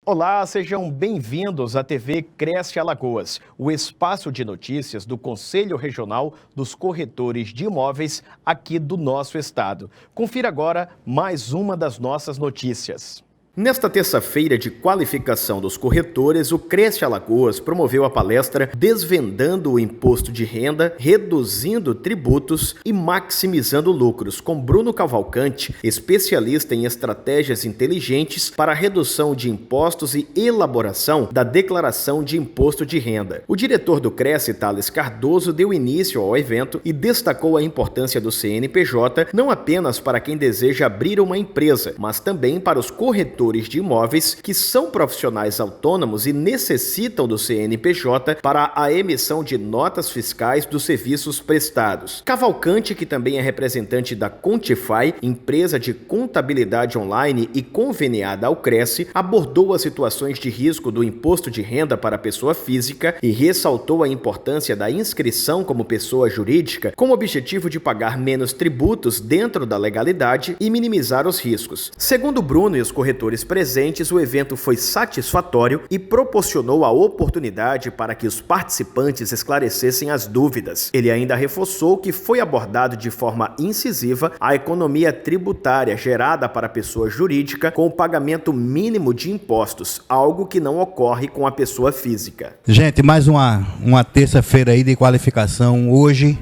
Olá, sejam bem-vindos à TV Cresce Alagoas, o espaço de notícias do Conselho Regional dos Corretores de Imóveis aqui do nosso estado. Confira agora mais uma das nossas notícias. Nesta terça-feira de qualificação dos corretores, o Cresce Alagoas promoveu a palestra Desvendando o Imposto de Renda, Reduzindo Tributos e Maximizando Lucros, com Bruno Cavalcante, especialista em estratégias inteligentes para a redução de impostos e elaboração da declaração de imposto de renda. O diretor do Cresce, Thales Cardoso, deu início ao evento e destacou a importância do CNPJ não apenas para quem deseja abrir uma empresa, mas também para os corretores de imóveis que são profissionais autônomos e necessitam do CNPJ para a emissão de notas fiscais dos serviços prestados. Cavalcante, que também é representante da Contify, empresa de contabilidade online e conveniada ao Cresce, abordou as situações de risco do imposto de renda para a pessoa física e ressaltou a importância da inscrição como pessoa jurídica com o objetivo de pagar menos tributos dentro da legalidade e minimizar os riscos. Segundo Bruno e os corretores presentes, o evento foi satisfatório e proporcionou a oportunidade para que os participantes esclarecessem as dúvidas. Ele ainda reforçou que foi abordado de forma incisiva a economia tributária gerada para a pessoa jurídica com o pagamento mínimo de impostos, algo que não ocorre com a pessoa física. Gente, mais uma terça-feira aí de qualificação. Hoje,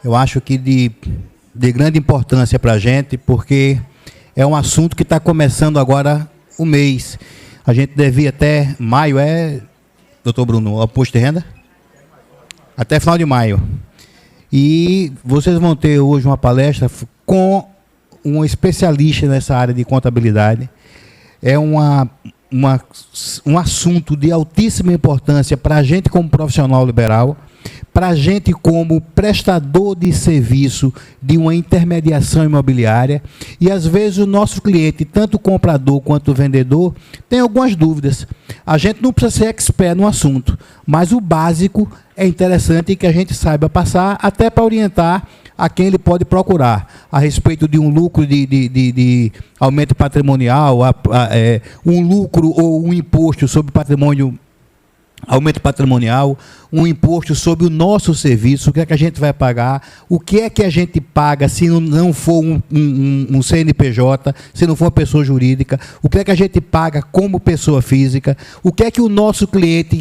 eu acho que de grande importância para a gente, porque é um assunto que está começando agora o mês. A gente devia até maio, doutor Bruno, o imposto de renda? Até final de maio. E vocês vão ter hoje uma palestra com um especialista nessa área de contabilidade. É um assunto de altíssima importância para a gente como profissional liberal, para a gente como prestador de serviço de uma intermediação imobiliária, e às vezes o nosso cliente, tanto o comprador quanto o vendedor, tem algumas dúvidas. A gente não precisa ser expert no assunto, mas o básico é interessante que a gente saiba passar até para orientar a quem ele pode procurar a respeito de um lucro de aumento patrimonial, um lucro ou um imposto sobre patrimônio, aumento patrimonial, um imposto sobre o nosso serviço, o que é que a gente vai pagar, o que é que a gente paga se não for um CNPJ, se não for uma pessoa jurídica, o que é que a gente paga como pessoa física, o que é que o nosso cliente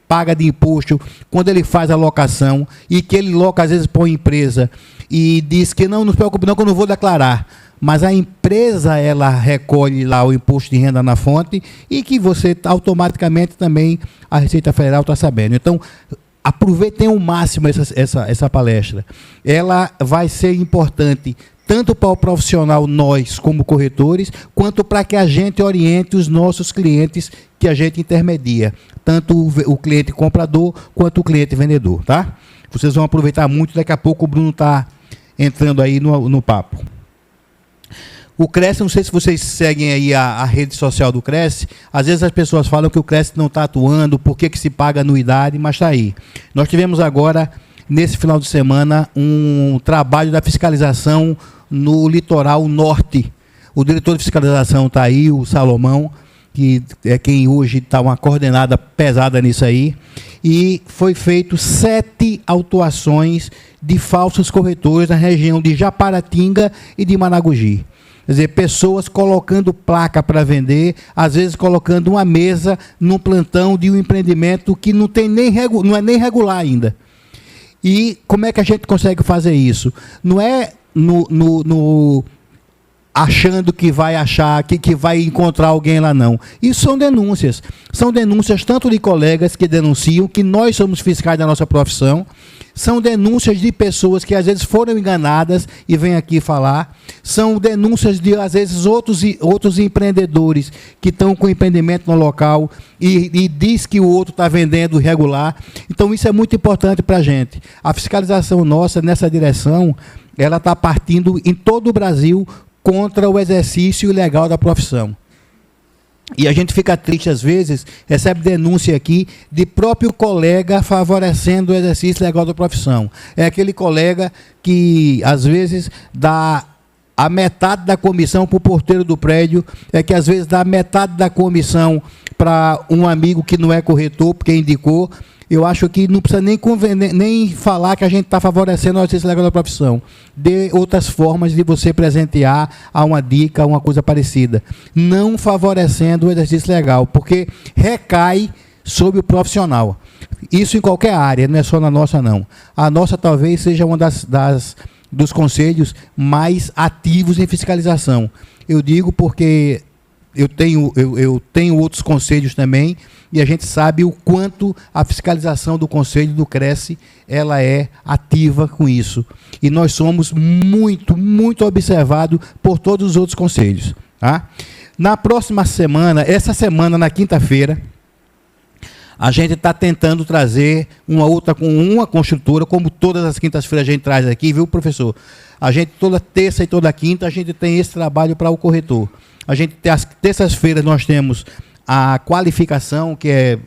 paga de imposto quando ele faz a locação e que ele loca, às vezes, põe empresa e diz que não se preocupe não, que eu não vou declarar. Mas a empresa, ela recolhe lá o imposto de renda na fonte e que você automaticamente também, a Receita Federal está sabendo. Então, aproveitem ao máximo essa palestra. Ela vai ser importante tanto para o profissional, nós como corretores, quanto para que a gente oriente os nossos clientes que a gente intermedia, tanto o cliente comprador quanto o cliente vendedor, tá? Vocês vão aproveitar muito, daqui a pouco o Bruno está entrando aí no papo. O Cresce, não sei se vocês seguem aí a rede social do Cresce, às vezes as pessoas falam que o Cresce não está atuando, por que se paga anuidade, mas está aí. Nós tivemos agora, nesse final de semana, um trabalho da fiscalização no litoral norte. O diretor de fiscalização está aí, o Salomão, que é quem hoje está uma coordenada pesada nisso aí, e foi feito 7 autuações de falsos corretores na região de Japaratinga e de Maragogi. Quer dizer, pessoas colocando placa para vender, às vezes colocando uma mesa num plantão de um empreendimento que não é nem regular ainda. E como é que a gente consegue fazer isso? Não é achando que vai achar, que vai encontrar alguém lá, não. Isso são denúncias. São denúncias tanto de colegas que denunciam que nós somos fiscais da nossa profissão, são denúncias de pessoas que às vezes foram enganadas e vêm aqui falar, são denúncias de às vezes outros empreendedores que estão com empreendimento no local e diz que o outro está vendendo irregular. Então isso é muito importante para a gente. A fiscalização nossa nessa direção, ela está partindo em todo o Brasil contra o exercício ilegal da profissão. E a gente fica triste às vezes, recebe denúncia aqui de próprio colega favorecendo o exercício legal da profissão. É aquele colega que às vezes dá a metade da comissão para o porteiro do prédio, é que às vezes dá metade da comissão para um amigo que não é corretor, porque indicou. Eu acho que não precisa nem falar que a gente está favorecendo o exercício legal da profissão. De outras formas de você presentear a uma dica, a uma coisa parecida. Não favorecendo o exercício legal, porque recai sobre o profissional. Isso em qualquer área, não é só na nossa, não. A nossa talvez seja uma dos conselhos mais ativos em fiscalização. Eu digo porque eu tenho outros conselhos também, e a gente sabe o quanto a fiscalização do conselho do Cresce, ela é ativa com isso. E nós somos muito, muito observados por todos os outros conselhos. Tá? Na próxima semana, essa semana, na quinta-feira, a gente está tentando trazer uma outra, com uma construtora, como todas as quintas-feiras a gente traz aqui, viu, professor? A gente, toda terça e toda quinta, a gente tem esse trabalho para o corretor. A gente tem, as terças-feiras nós temos a qualificação, que é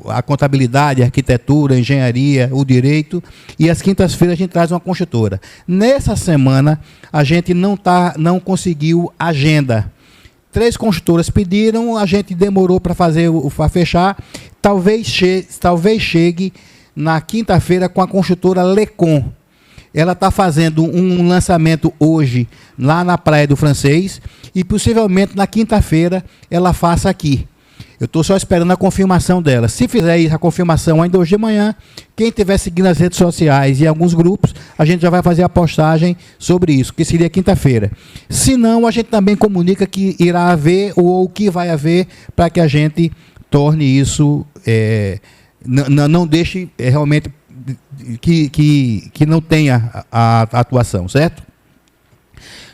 a contabilidade, a arquitetura, a engenharia, o direito, e às quintas-feiras a gente traz uma construtora. Nessa semana, a gente não conseguiu agenda. 3 construtoras pediram, a gente demorou para fechar. Talvez chegue na quinta-feira com a construtora Lecon. Ela está fazendo um lançamento hoje lá na Praia do Francês e possivelmente na quinta-feira ela faça aqui. Eu estou só esperando a confirmação dela. Se fizer isso, a confirmação ainda hoje de manhã, quem estiver seguindo as redes sociais e alguns grupos, a gente já vai fazer a postagem sobre isso, que seria quinta-feira. Se não, a gente também comunica que irá haver ou que vai haver para que a gente torne isso, não deixe realmente que não tenha a atuação, certo?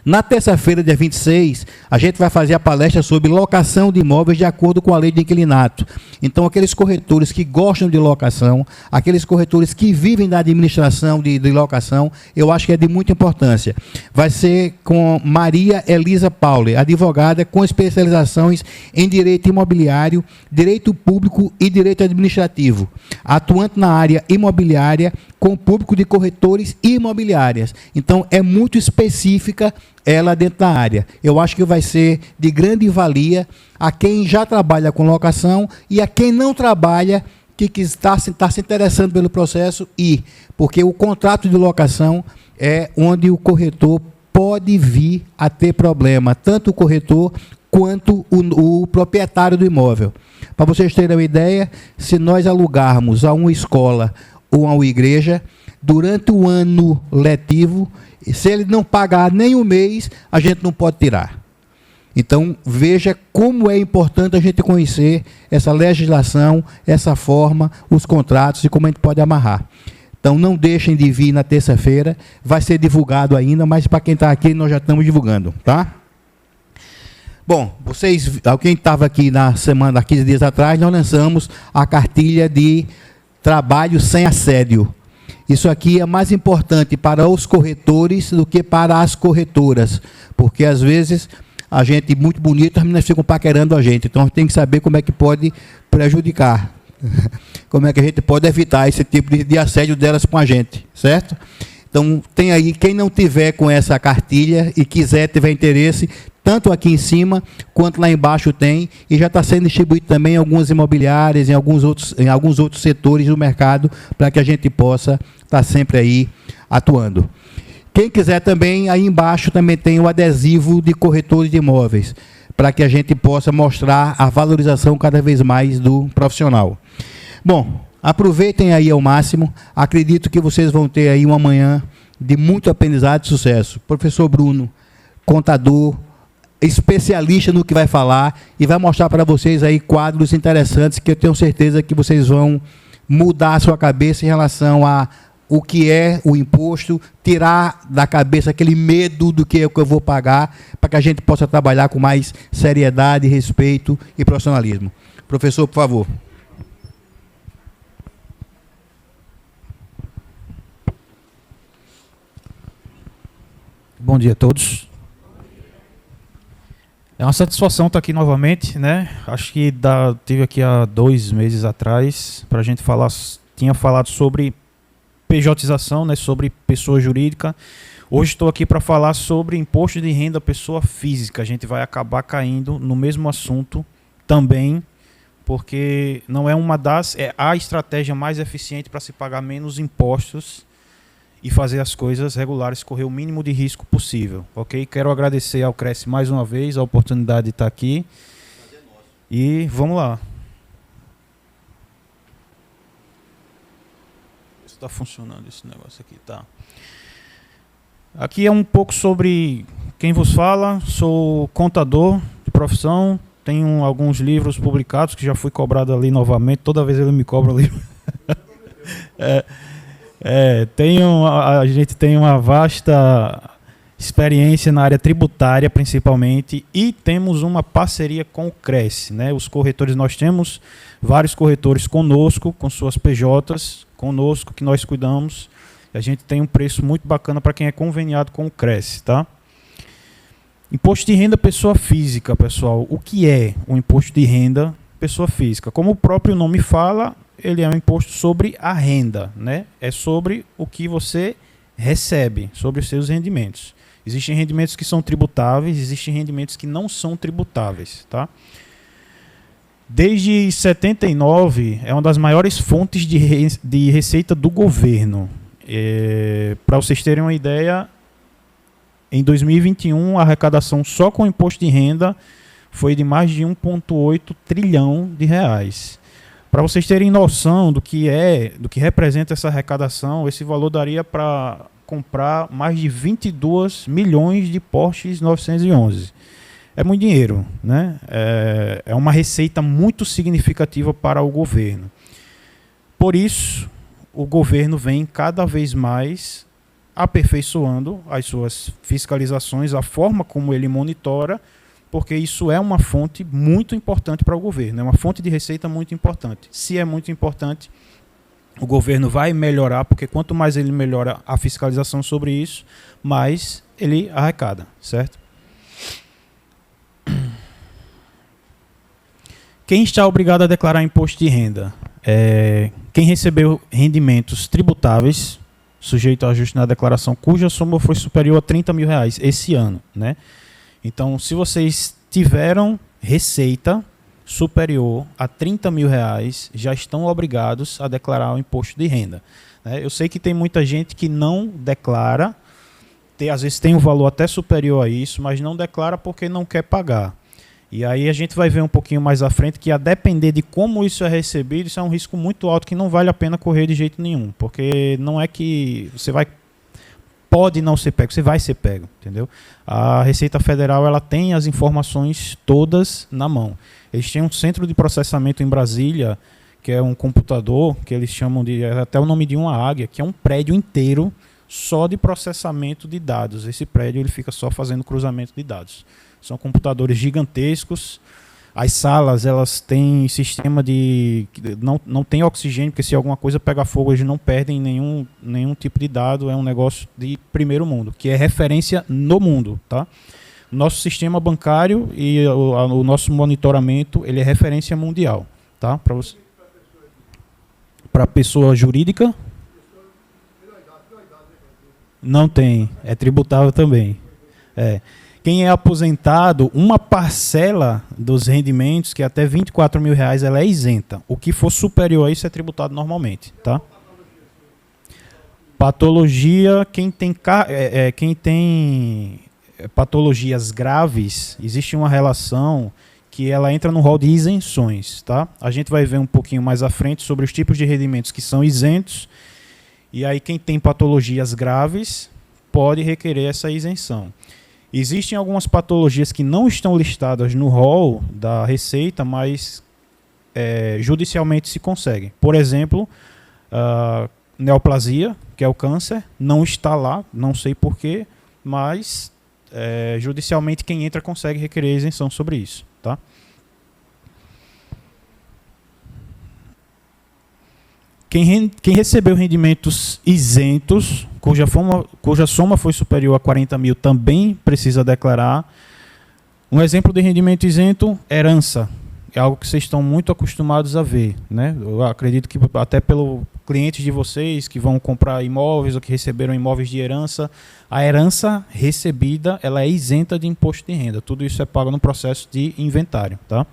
Na terça-feira, dia 26, a gente vai fazer a palestra sobre locação de imóveis de acordo com a lei de inquilinato. Então, aqueles corretores que gostam de locação, aqueles corretores que vivem da administração de locação, eu acho que é de muita importância. Vai ser com Maria Elisa Pauli, advogada com especializações em direito imobiliário, direito público e direito administrativo, atuante na área imobiliária com o público de corretores e imobiliárias. Então, é muito específica ela dentro da área. Eu acho que vai ser de grande valia a quem já trabalha com locação e a quem não trabalha, que está se interessando pelo processo, porque o contrato de locação é onde o corretor pode vir a ter problema, tanto o corretor quanto o proprietário do imóvel. Para vocês terem uma ideia, se nós alugarmos a uma escola ou a uma igreja, durante o ano letivo, se ele não pagar nem um mês, a gente não pode tirar. Então, veja como é importante a gente conhecer essa legislação, essa forma, os contratos e como a gente pode amarrar. Então, não deixem de vir na terça-feira, vai ser divulgado ainda, mas para quem está aqui, nós já estamos divulgando, tá? Bom, alguém estava aqui na semana, há 15 dias atrás, nós lançamos a cartilha de trabalho sem assédio. Isso aqui é mais importante para os corretores do que para as corretoras, porque às vezes a gente, muito bonito, as meninas ficam paquerando a gente, então a gente tem que saber como é que pode prejudicar, como é que a gente pode evitar esse tipo de assédio delas com a gente, certo? Então, tem aí, quem não tiver com essa cartilha e tiver interesse, tanto aqui em cima, quanto lá embaixo tem, e já está sendo distribuído também em algumas imobiliárias, em alguns outros setores do mercado, para que a gente possa estar sempre aí atuando. Quem quiser também, aí embaixo também tem o adesivo de corretores de imóveis, para que a gente possa mostrar a valorização cada vez mais do profissional. Bom, aproveitem aí ao máximo, acredito que vocês vão ter aí uma manhã de muito aprendizado e sucesso. Professor Bruno, contador, especialista no que vai falar, e vai mostrar para vocês aí quadros interessantes que eu tenho certeza que vocês vão mudar a sua cabeça em relação a o que é o imposto, tirar da cabeça aquele medo do que eu vou pagar, para que a gente possa trabalhar com mais seriedade, respeito e profissionalismo. Professor, por favor. Bom dia a todos. É uma satisfação estar aqui novamente, né? Acho que tive aqui há 2 meses atrás para a gente falar, tinha falado sobre pejotização, né? Sobre pessoa jurídica. Hoje estou aqui para falar sobre imposto de renda pessoa física. A gente vai acabar caindo no mesmo assunto também, porque não é é a estratégia mais eficiente para se pagar menos impostos e fazer as coisas regulares, correr o mínimo de risco possível, ok? Quero agradecer ao Cresce mais uma vez a oportunidade de estar aqui. E vamos lá. Está funcionando esse negócio aqui, tá? Aqui é um pouco sobre quem vos fala. Sou contador de profissão, tenho alguns livros publicados que já fui cobrado ali novamente. Toda vez ele me cobra o livro. A gente tem uma vasta experiência na área tributária, principalmente, e temos uma parceria com o Cresce, né? Os corretores, nós temos vários corretores conosco, com suas PJs, conosco, que nós cuidamos. A gente tem um preço muito bacana para quem é conveniado com o Cresce, tá? Imposto de renda pessoa física, pessoal. O que é o imposto de renda pessoa física? Como o próprio nome fala, ele é um imposto sobre a renda, né? É sobre o que você recebe, sobre os seus rendimentos. Existem rendimentos que são tributáveis, existem rendimentos que não são tributáveis, tá? Desde 79, é uma das maiores fontes de receita do governo. Para vocês terem uma ideia, em 2021, a arrecadação só com o imposto de renda foi de mais de 1,8 trilhão de reais. Para vocês terem noção do que representa essa arrecadação, esse valor daria para comprar mais de 22 milhões de Porsches 911. É muito dinheiro, né? É uma receita muito significativa para o governo. Por isso, o governo vem cada vez mais aperfeiçoando as suas fiscalizações, a forma como ele monitora, porque isso é uma fonte muito importante para o governo, é uma fonte de receita muito importante. Se é muito importante, o governo vai melhorar, porque quanto mais ele melhora a fiscalização sobre isso, mais ele arrecada, certo? Quem está obrigado a declarar imposto de renda? Quem recebeu rendimentos tributáveis, sujeito a ajuste na declaração, cuja soma foi superior a 30 mil reais esse ano, né? Então, se vocês tiveram receita superior a 30 mil reais, já estão obrigados a declarar o imposto de renda, né? Eu sei que tem muita gente que não declara, às vezes tem um valor até superior a isso, mas não declara porque não quer pagar. E aí a gente vai ver um pouquinho mais à frente que, a depender de como isso é recebido, isso é um risco muito alto que não vale a pena correr de jeito nenhum, porque não é que você pode não ser pego, você vai ser pego, entendeu? A Receita Federal, ela tem as informações todas na mão. Eles têm um centro de processamento em Brasília, que é um computador, que eles chamam de, até o nome de uma águia, que é um prédio inteiro só de processamento de dados. Esse prédio ele fica só fazendo cruzamento de dados. São computadores gigantescos. As salas, elas têm sistema de... Não tem oxigênio, porque se alguma coisa pegar fogo, eles não perdem nenhum tipo de dado. É um negócio de primeiro mundo, que é referência no mundo, tá? Nosso sistema bancário e o nosso monitoramento, ele é referência mundial, tá? Para pessoa jurídica, não tem. É tributável também. Quem é aposentado, uma parcela dos rendimentos, que é até 24 mil reais, ela é isenta. O que for superior a isso é tributado normalmente, tá? Patologia, quem tem patologias graves, existe uma relação que ela entra no rol de isenções, tá? A gente vai ver um pouquinho mais à frente sobre os tipos de rendimentos que são isentos, e aí quem tem patologias graves pode requerer essa isenção. Existem algumas patologias que não estão listadas no rol da Receita, mas judicialmente se conseguem. Por exemplo, neoplasia, que é o câncer, não está lá, não sei porquê, mas judicialmente quem entra consegue requerer isenção sobre isso, tá? Quem recebeu rendimentos isentos, cuja soma foi superior a 40 mil, também precisa declarar. Um exemplo de rendimento isento, herança. É algo que vocês estão muito acostumados a ver, né? Eu acredito que até pelo clientes de vocês que vão comprar imóveis ou que receberam imóveis de herança, a herança recebida, ela é isenta de imposto de renda. Tudo isso é pago no processo de inventário, tá?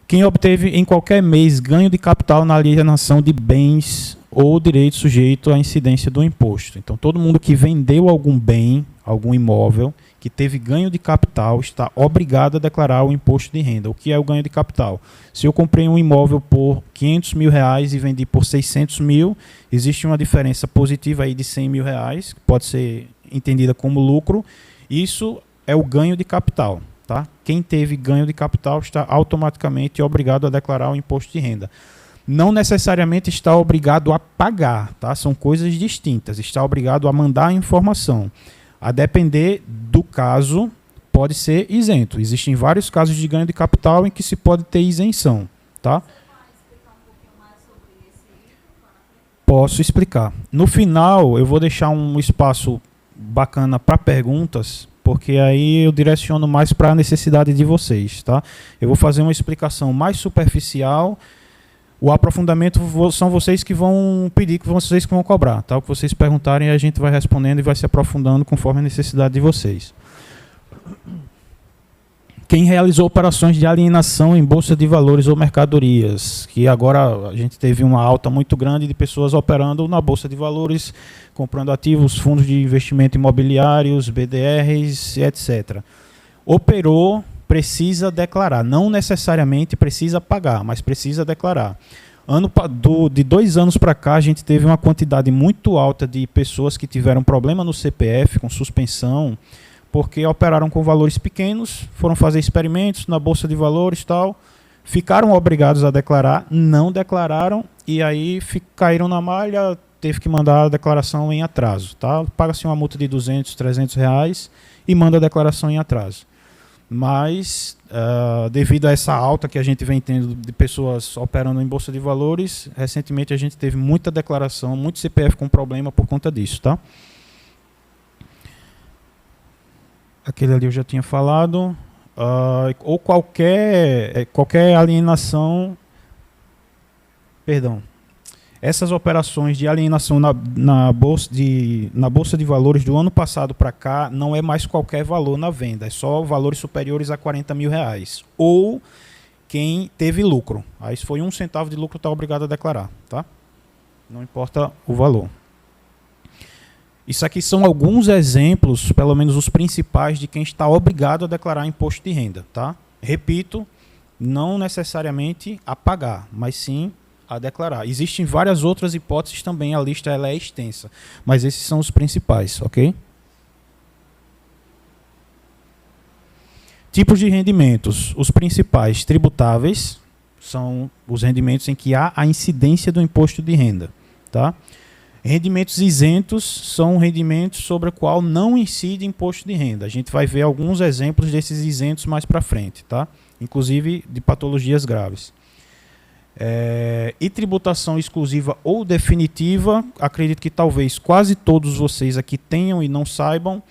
Quem obteve em qualquer mês ganho de capital na alienação de bens ou direito sujeito à incidência do imposto. Então, todo mundo que vendeu algum bem, algum imóvel, que teve ganho de capital, está obrigado a declarar o imposto de renda. O que é o ganho de capital? Se eu comprei um imóvel por 500 mil reais e vendi por 600 mil, existe uma diferença positiva aí de 100 mil reais, que pode ser entendida como lucro. Isso é o ganho de capital. Tá? Quem teve ganho de capital está automaticamente obrigado a declarar o imposto de renda. Não necessariamente está obrigado a pagar, tá? São coisas distintas. Está obrigado a mandar a informação. A depender do caso, pode ser isento. Existem vários casos de ganho de capital em que se pode ter isenção. Tá? Posso explicar. No final, eu vou deixar um espaço bacana para perguntas, porque aí eu direciono mais para a necessidade de vocês. Tá? Eu vou fazer uma explicação mais superficial. O aprofundamento são vocês que vão pedir, que vocês que vão cobrar. Tá? O que vocês perguntarem, a gente vai respondendo e vai se aprofundando conforme a necessidade de vocês. Quem realizou operações de alienação em bolsa de valores ou mercadorias, que agora a gente teve uma alta muito grande de pessoas operando na bolsa de valores, comprando ativos, fundos de investimento imobiliários, BDRs, etc. Operou, precisa declarar. Não necessariamente precisa pagar, mas precisa declarar. De 2 anos para cá, a gente teve uma quantidade muito alta de pessoas que tiveram problema no CPF, com suspensão, porque operaram com valores pequenos, foram fazer experimentos na bolsa de valores e tal, ficaram obrigados a declarar, não declararam, e aí caíram na malha, teve que mandar a declaração em atraso. Tá? Paga-se uma multa de 200, 300 reais e manda a declaração em atraso. Mas, devido a essa alta que a gente vem tendo de pessoas operando em bolsa de valores, recentemente a gente teve muita declaração, muito CPF com problema por conta disso. Tá? Aquele ali eu já tinha falado. Ou qualquer alienação... Perdão. Essas operações de alienação na bolsa de valores do ano passado para cá não é mais qualquer valor na venda, é só valores superiores a 40 mil reais. Ou quem teve lucro. Aí se foi 1 centavo de lucro, está obrigado a declarar. Tá? Não importa o valor. Isso aqui são alguns exemplos, pelo menos os principais, de quem está obrigado a declarar imposto de renda. Tá? Repito, não necessariamente a pagar, mas sim a declarar. Existem várias outras hipóteses também, a lista ela é extensa, mas esses são os principais, ok? Tipos de rendimentos. Os principais tributáveis são os rendimentos em que há a incidência do imposto de renda. Tá? Rendimentos isentos são rendimentos sobre o qual não incide imposto de renda. A gente vai ver alguns exemplos desses isentos mais para frente, tá? Inclusive de patologias graves. E tributação exclusiva ou definitiva, acredito que talvez quase todos vocês aqui tenham e não saibam.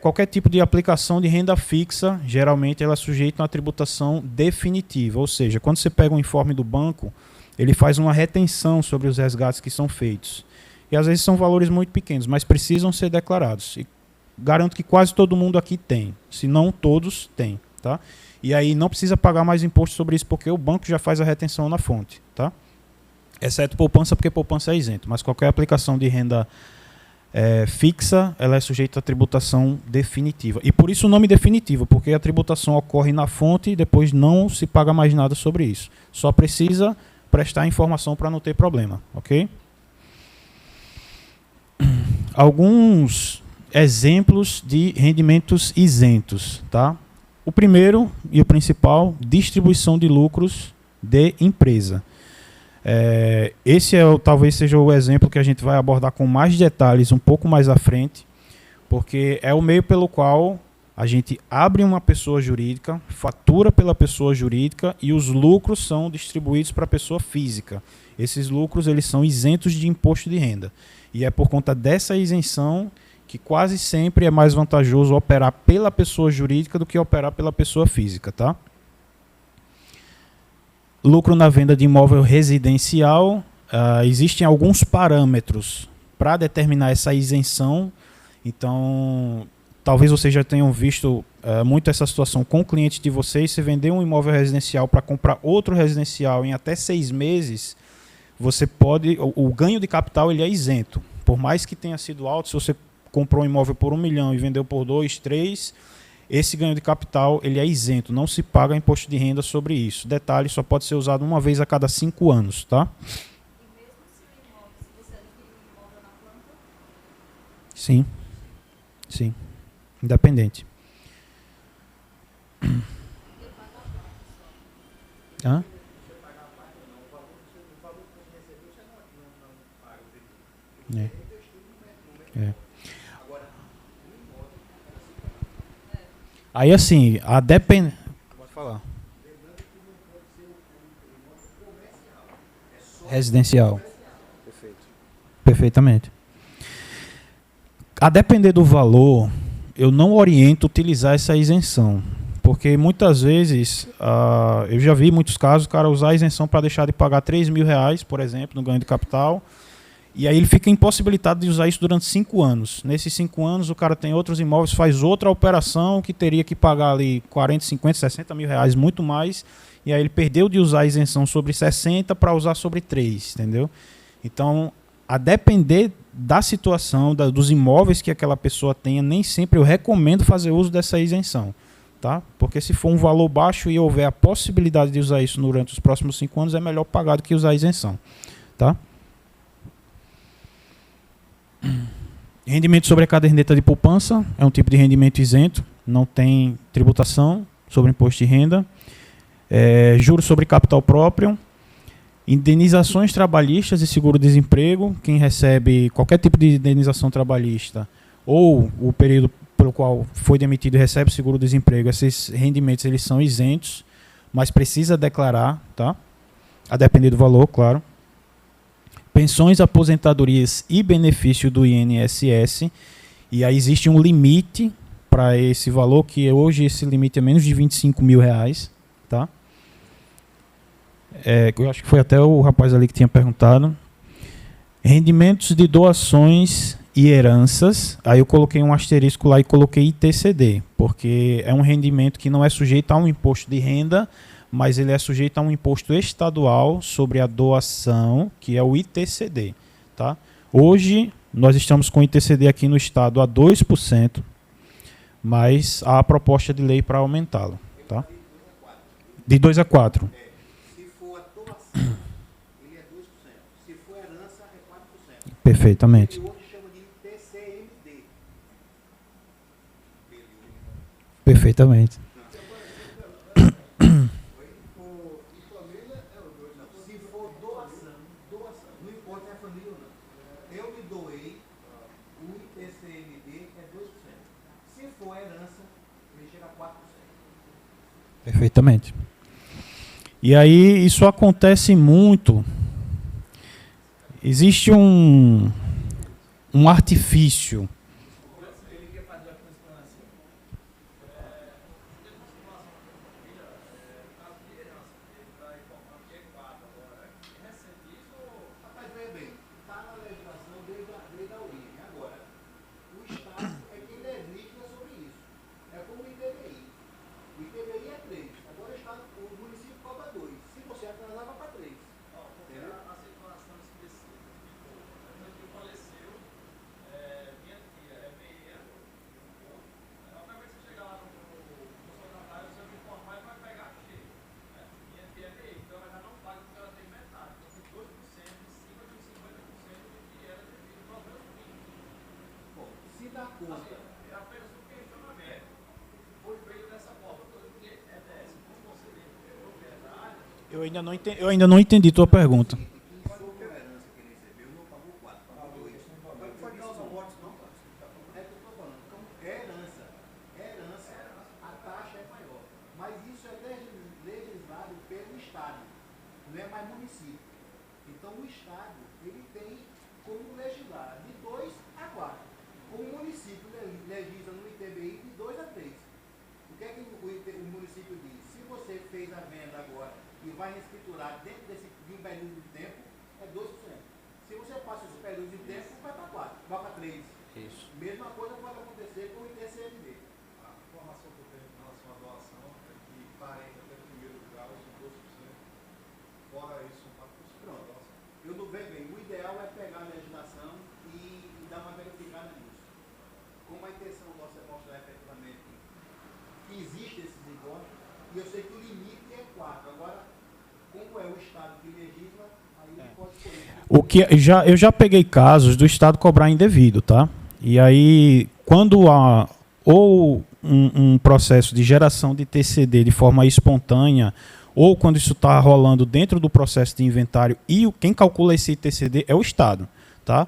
Qualquer tipo de aplicação de renda fixa, geralmente ela é sujeita a uma tributação definitiva, ou seja, quando você pega um informe do banco, ele faz uma retenção sobre os resgates que são feitos. E às vezes são valores muito pequenos, mas precisam ser declarados. E garanto que quase todo mundo aqui tem, se não todos têm. Tá? E aí não precisa pagar mais imposto sobre isso, porque o banco já faz a retenção na fonte. Tá? Exceto poupança, porque poupança é isento. Mas qualquer aplicação de renda fixa, ela é sujeita à tributação definitiva. E por isso o nome definitivo, porque a tributação ocorre na fonte e depois não se paga mais nada sobre isso. Só precisa prestar informação para não ter problema. Ok? Alguns exemplos de rendimentos isentos. Tá? O primeiro e o principal, distribuição de lucros de empresa. Esse talvez seja o exemplo que a gente vai abordar com mais detalhes um pouco mais à frente, porque é o meio pelo qual a gente abre uma pessoa jurídica, fatura pela pessoa jurídica e os lucros são distribuídos para a pessoa física. Esses lucros eles são isentos de imposto de renda. E é por conta dessa isenção que quase sempre é mais vantajoso operar pela pessoa jurídica do que operar pela pessoa física. Tá? Lucro na venda de imóvel residencial. Existem alguns parâmetros para determinar essa isenção. Então, talvez vocês já tenham visto muito essa situação com clientes de vocês. Se vender um imóvel residencial para comprar outro residencial em até 6 meses, você pode, o ganho de capital ele é isento. Por mais que tenha sido alto, se você comprou um imóvel por 1 milhão e vendeu por 2, 3, esse ganho de capital ele é isento, não se paga imposto de renda sobre isso. Detalhe, só pode ser usado uma vez a cada 5 anos, tá? Sim, sim, independente. Hã? É. É. Aí assim, a depend... Pode falar. Residencial. Perfeitamente. A depender do valor, eu não oriento utilizar essa isenção. Porque muitas vezes, eu já vi muitos casos, o cara usar a isenção para deixar de pagar R$3.000, por exemplo, no ganho de capital. E aí ele fica impossibilitado de usar isso durante 5 anos. Nesses 5 anos, o cara tem outros imóveis, faz outra operação que teria que pagar ali 40, 50, 60 mil reais, muito mais. E aí ele perdeu de usar a isenção sobre 60 para usar sobre 3, entendeu? Então, a depender da situação, dos imóveis que aquela pessoa tenha, nem sempre eu recomendo fazer uso dessa isenção. Tá? Porque se for um valor baixo e houver a possibilidade de usar isso durante os próximos 5 anos, é melhor pagar do que usar a isenção. Tá? Rendimento sobre a caderneta de poupança é um tipo de rendimento isento, não tem tributação sobre imposto de renda. Juros sobre capital próprio, indenizações trabalhistas e seguro-desemprego. Quem recebe qualquer tipo de indenização trabalhista ou o período pelo qual foi demitido e recebe seguro-desemprego, esses rendimentos eles são isentos, mas precisa declarar, tá? A depender do valor, claro. Pensões, aposentadorias e benefício do INSS, e aí existe um limite para esse valor, que hoje esse limite é menos de R$25 mil, tá? Eu acho que foi até o rapaz ali que tinha perguntado. Rendimentos de doações e heranças, aí eu coloquei um asterisco lá e coloquei ITCD, porque é um rendimento que não é sujeito a um imposto de renda, mas ele é sujeito a um imposto estadual sobre a doação, que é o ITCD. Tá? Hoje, nós estamos com o ITCD aqui no estado a 2%, mas há a proposta de lei para aumentá-lo. Tá? De 2 a 4%. Se for a doação, ele é 2%. Se for herança, é 4%. Perfeitamente. Ele hoje chama de TCMD. Perfeitamente. Se for doação, não importa se é família ou não. Eu me doei, o ITCMD é 2%. Se for herança, ele chega a 4%. Perfeitamente. E aí isso acontece muito. Existe um artifício. Rapaz, veja bem, está na legislação desde a origem. Agora, o Estado é quem legisla sobre isso. É como o ITBI. O ITBI é 3. Agora o município cobra 2. Se você atrasar, vai para 3. Entendeu? A situação específica que a minha tia faleceu, minha tia é meia, obviamente você chega lá no funcionário, você vai informar e vai pegar cheio. Minha tia é meia, então ela já não paga porque ela tem metade. Então tem 2% em cima de 50% do que era devido ao meu filho. Bom, se dá conta. É apenas um questionamento. Foi feito dessa forma, porque é dessa. Como você defendeu verdade, Eu ainda não entendi tua pergunta. Sobre a herança que ele recebeu, não pagou 4, pagou 2. Não foi causa mortes, não. É o que eu estou falando. Então, herança, a taxa é maior. Mas isso é legislado pelo Estado, não é mais município. Então, o Estado, ele tem como legislar de 2 a 4. Como o município legisla no ITBI de 2 a 3. O que é que o município diz? Se você fez a venda agora e vai reescriturar dentro de um período de tempo, é 2%. Se você passa esse período de tempo, vai para 4, vai para 3. Isso. Mesma coisa pode acontecer com o ITCMD. que existem esses impostos, e eu sei que o limite é 4. Agora, como é o Estado que legisla, aí ele pode escolher. Eu já peguei casos do Estado cobrar indevido, tá? E aí, quando há ou um processo de geração de TCD de forma espontânea, ou quando isso está rolando dentro do processo de inventário e quem calcula esse TCD é o Estado, tá?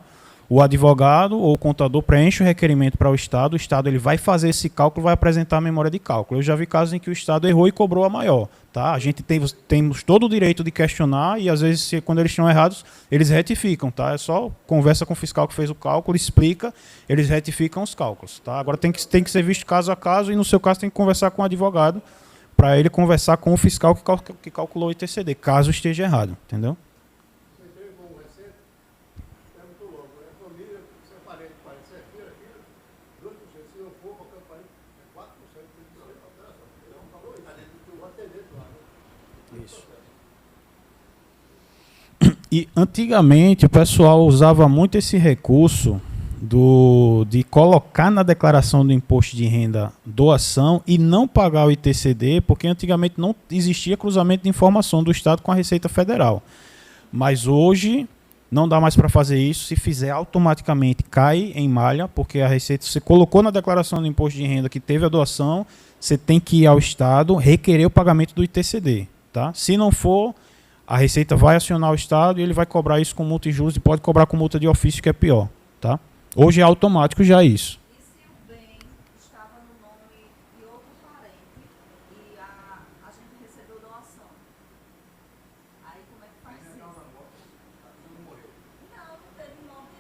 O advogado ou o contador preenche o requerimento para o Estado ele vai fazer esse cálculo, vai apresentar a memória de cálculo. Eu já vi casos em que o Estado errou e cobrou a maior. Tá? A gente temos todo o direito de questionar e, às vezes, quando eles estão errados, eles retificam. Tá? É só conversa com o fiscal que fez o cálculo, explica, eles retificam os cálculos. Tá? Agora tem que ser visto caso a caso e, no seu caso, tem que conversar com o advogado para ele conversar com o fiscal que calculou o ITCD, caso esteja errado. Entendeu? E antigamente o pessoal usava muito esse recurso de colocar na declaração do imposto de renda doação e não pagar o ITCD, porque antigamente não existia cruzamento de informação do Estado com a Receita Federal. Mas hoje não dá mais para fazer isso. Se fizer, automaticamente cai em malha, porque a Receita, você colocou na declaração do imposto de renda que teve a doação, você tem que ir ao Estado requerer o pagamento do ITCD. Tá? Se não for, a Receita vai acionar o Estado e ele vai cobrar isso com multa e juros e pode cobrar com multa de ofício, que é pior. Tá? Hoje é automático já isso. E se o bem estava no nome de outro parente e a gente recebeu doação? Aí como é que faz isso? Não teve morte,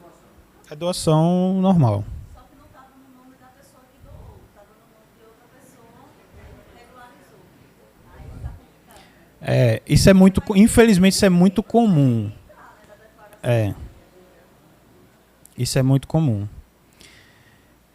não. É doação normal. Só que não estava no nome da pessoa que doou, estava no nome de outra pessoa que regularizou. Aí está complicado. Isso é muito, infelizmente isso é muito comum. Isso é muito comum.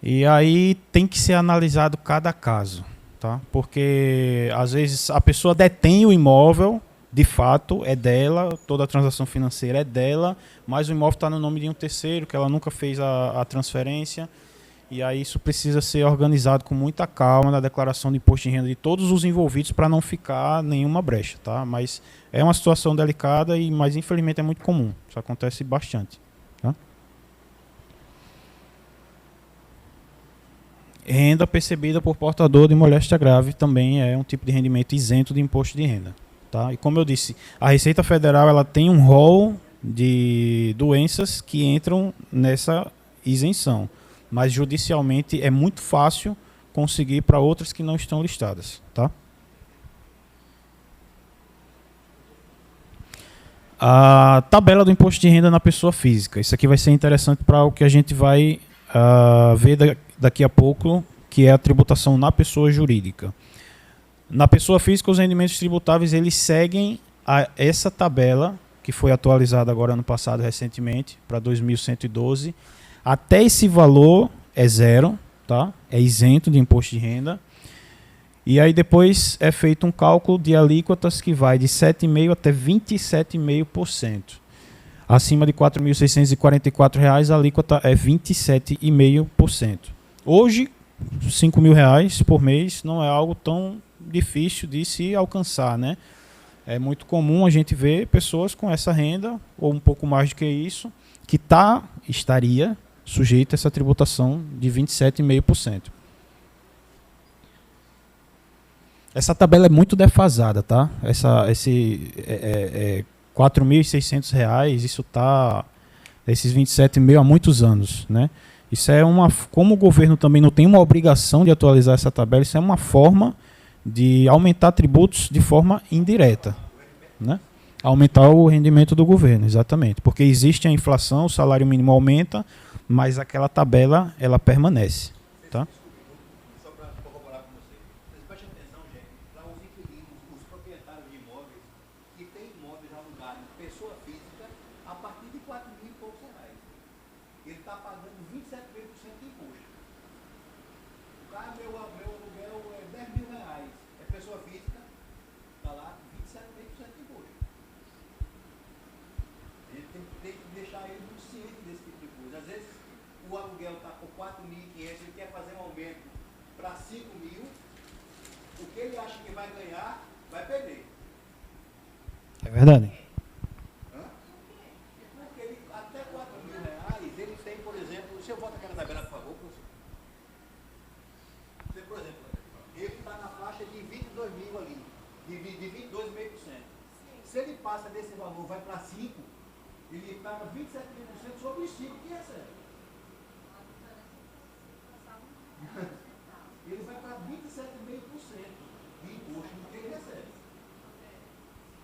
E aí tem que ser analisado cada caso, tá? Porque às vezes a pessoa detém o imóvel, de fato é dela, toda a transação financeira é dela, mas o imóvel está no nome de um terceiro, que ela nunca fez a transferência. E aí isso precisa ser organizado com muita calma na declaração de imposto de renda de todos os envolvidos para não ficar nenhuma brecha, tá? Mas é uma situação delicada, mas infelizmente é muito comum. Isso acontece bastante. Tá? Renda percebida por portador de moléstia grave também é um tipo de rendimento isento de imposto de renda. Tá? E como eu disse, a Receita Federal ela tem um rol de doenças que entram nessa isenção. Mas judicialmente é muito fácil conseguir para outras que não estão listadas. Tá? A tabela do imposto de renda na pessoa física. Isso aqui vai ser interessante para o que a gente vai ver daqui a pouco, que é a tributação na pessoa jurídica. Na pessoa física, os rendimentos tributáveis eles seguem essa tabela, que foi atualizada agora ano passado, recentemente, para 2112. Até esse valor é zero, tá? É isento de imposto de renda. E aí depois é feito um cálculo de alíquotas que vai de 7,5% até 27,5%. Acima de R$ 4.644, a alíquota é 27,5%. Hoje, R$ 5.000 por mês não é algo tão difícil de se alcançar, né? É muito comum a gente ver pessoas com essa renda, ou um pouco mais do que isso, que estaria sujeita a essa tributação de 27,5%. Essa tabela é muito defasada, tá? Esse R$ 4.600, isso está esses 27,5 há muitos anos, né? Isso é como o governo também não tem uma obrigação de atualizar essa tabela, isso é uma forma de aumentar tributos de forma indireta, né? Aumentar o rendimento do governo, exatamente, porque existe a inflação, o salário mínimo aumenta, mas aquela tabela ela permanece, tá? Só para corroborar com você. Vocês prestem atenção, gente, para os inquilinos, os proprietários de imóveis que têm imóveis alugados, pessoa física, a partir de R$ 4.000 e poucos reais. Ele está pagando 27,5% de imposto. O cara, meu aluguel é R$ 10.000, é pessoa física, está lá 27,5% de imposto. A gente tem que deixar ele muito ciente desse tipo de coisa. Às vezes o aluguel está por 4.500, ele quer fazer um aumento para 5.000, ele acha que vai ganhar, vai perder. É verdade. Porque ele, até R$ 4.000, ele tem, por exemplo, se eu volto aquela tabela, por favor, professor. Você, por exemplo, ele está na faixa de 22 mil ali, de 22,5%. Se ele passa desse valor, vai para 5, ele paga 27,5% sobre os 5 que recebe. Ele vai para 27,5% de imposto do que ele recebe.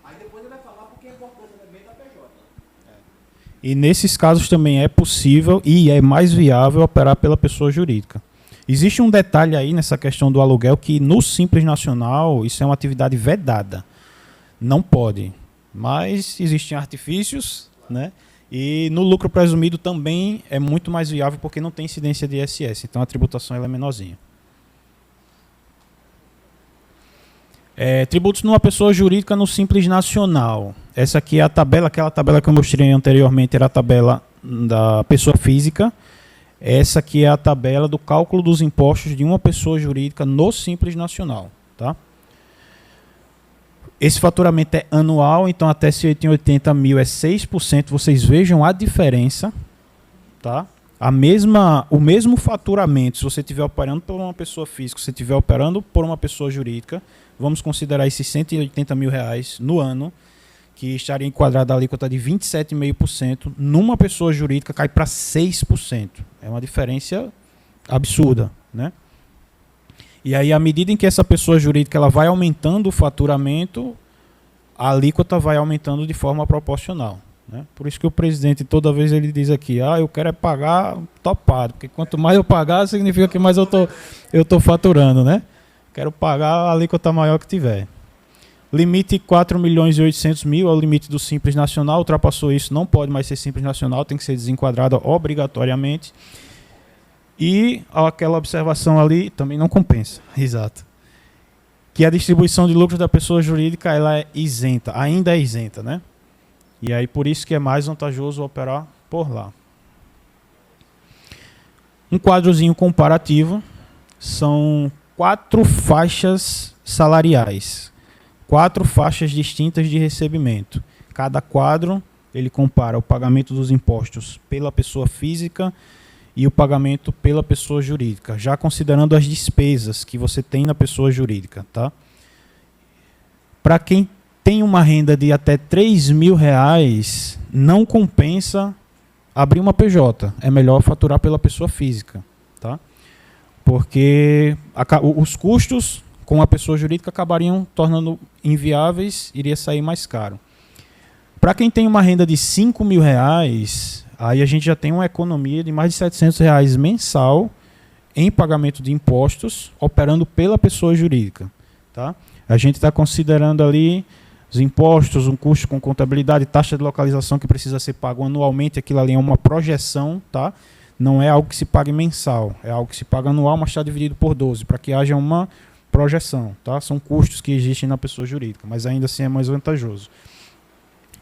Aí depois ele vai falar porque é importante também da PJ. E nesses casos também é possível e é mais viável operar pela pessoa jurídica. Existe um detalhe aí nessa questão do aluguel que no Simples Nacional isso é uma atividade vedada. Não pode. Mas existem artifícios, né? E no lucro presumido também é muito mais viável porque não tem incidência de ISS. Então a tributação ela é menorzinha. Tributos numa pessoa jurídica no Simples Nacional. Essa aqui é a tabela, aquela tabela que eu mostrei anteriormente era a tabela da pessoa física. Essa aqui é a tabela do cálculo dos impostos de uma pessoa jurídica no Simples Nacional. Tá? Esse faturamento é anual, então até 180 mil é 6%. Vocês vejam a diferença. Tá? O mesmo faturamento, se você estiver operando por uma pessoa física, se você estiver operando por uma pessoa jurídica, vamos considerar esses 180 mil reais no ano, que estaria enquadrado a alíquota de 27,5%, numa pessoa jurídica cai para 6%. É uma diferença absurda, né? E aí, à medida em que essa pessoa jurídica ela vai aumentando o faturamento, a alíquota vai aumentando de forma proporcional. Né? Por isso que o presidente, toda vez ele diz aqui, eu quero é pagar topado, porque quanto mais eu pagar, significa que mais eu tô faturando, né? Quero pagar a alíquota maior que tiver. Limite 4.800.000 é o limite do Simples Nacional, ultrapassou isso, não pode mais ser Simples Nacional, tem que ser desenquadrada obrigatoriamente. E aquela observação ali também não compensa, exato. Que a distribuição de lucros da pessoa jurídica ela é isenta, ainda é isenta, né? E aí por isso que é mais vantajoso operar por lá. Um quadrozinho comparativo, são 4 faixas salariais, 4 faixas distintas de recebimento. Cada quadro ele compara o pagamento dos impostos pela pessoa física e o pagamento pela pessoa jurídica, já considerando as despesas que você tem na pessoa jurídica. Tá? Para quem tem uma renda de até R$3.000, não compensa abrir uma PJ. É melhor faturar pela pessoa física. Tá? Porque os custos com a pessoa jurídica acabariam tornando inviáveis, iria sair mais caro. Para quem tem uma renda de R$5.000, aí a gente já tem uma economia de mais de R$700 mensal em pagamento de impostos, operando pela pessoa jurídica. Tá? A gente está considerando ali os impostos, um custo com contabilidade, taxa de localização que precisa ser pago anualmente, aquilo ali é uma projeção, tá? Não é algo que se pague mensal, é algo que se paga anual, mas está dividido por 12, para que haja uma projeção. Tá? São custos que existem na pessoa jurídica, mas ainda assim é mais vantajoso.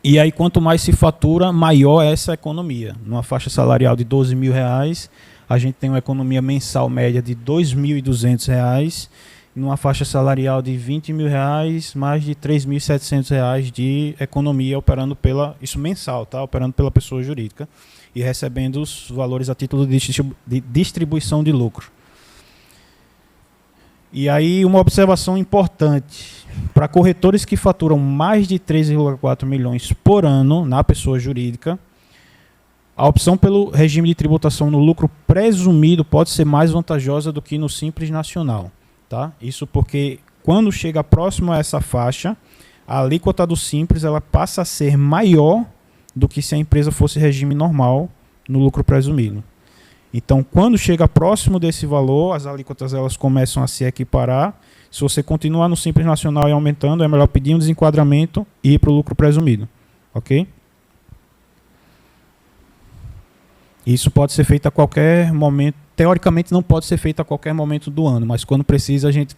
E aí, quanto mais se fatura, maior é essa economia. Numa faixa salarial de R$12.000, a gente tem uma economia mensal média de R$2.200, numa faixa salarial de R$20.000, mais de R$3.700 de economia operando isso mensal, tá? Operando pela pessoa jurídica e recebendo os valores a título de distribuição de lucro. E aí uma observação importante, para corretores que faturam mais de 3,4 milhões por ano na pessoa jurídica, a opção pelo regime de tributação no lucro presumido pode ser mais vantajosa do que no Simples Nacional. Tá? Isso porque quando chega próximo a essa faixa, a alíquota do Simples ela passa a ser maior do que se a empresa fosse regime normal no lucro presumido. Então, quando chega próximo desse valor, as alíquotas elas começam a se equiparar. Se você continuar no Simples Nacional e aumentando, é melhor pedir um desenquadramento e ir para o lucro presumido. Ok? Isso pode ser feito a qualquer momento. Teoricamente não pode ser feito a qualquer momento do ano, mas quando precisa a gente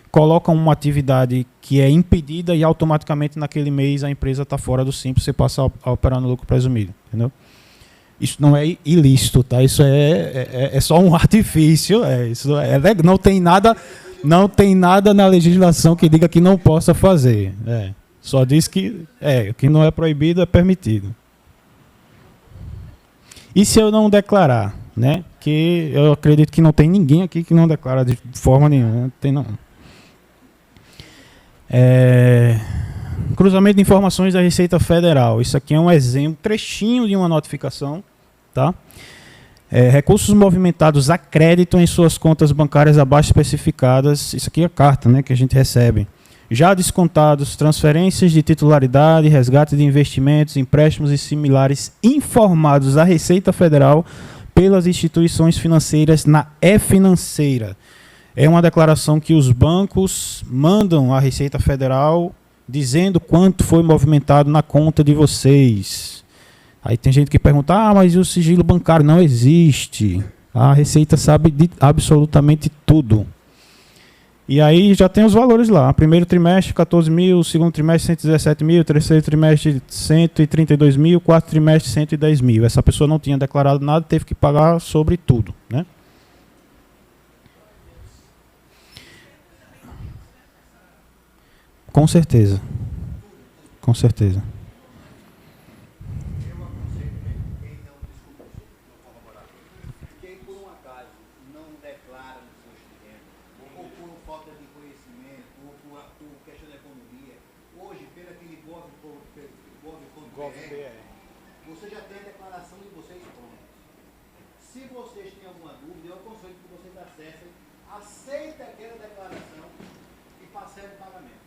coloca uma atividade que é impedida e automaticamente naquele mês a empresa está fora do Simples, você passa a operar no lucro presumido. Entendeu? Isso não é ilícito, tá? Isso é só um artifício. Não tem nada Não tem nada na legislação que diga que não possa fazer. Só diz que que não é proibido, é permitido. E se eu não declarar, né? Que eu acredito que não tem ninguém aqui que não declara de forma nenhuma. Não tem não. Cruzamento de informações da Receita Federal. Isso aqui é um exemplo, trechinho de uma notificação, tá? Recursos movimentados a crédito em suas contas bancárias abaixo especificadas. Isso aqui é a carta, né, que a gente recebe. Já descontados, transferências de titularidade, resgate de investimentos, empréstimos e similares informados à Receita Federal pelas instituições financeiras na e-financeira. É uma declaração que os bancos mandam à Receita Federal dizendo quanto foi movimentado na conta de vocês. Aí tem gente que pergunta, mas o sigilo bancário não existe. A Receita sabe de absolutamente tudo. E aí já tem os valores lá. Primeiro trimestre, 14 mil. Segundo trimestre, 117 mil. Terceiro trimestre, 132 mil. Quarto trimestre, 110 mil. Essa pessoa não tinha declarado nada, teve que pagar sobre tudo, né? Com certeza. Com certeza. Você já tem a declaração de vocês pronta. Se vocês têm alguma dúvida, eu aconselho que vocês aceitem aquela declaração e parcelem o pagamento.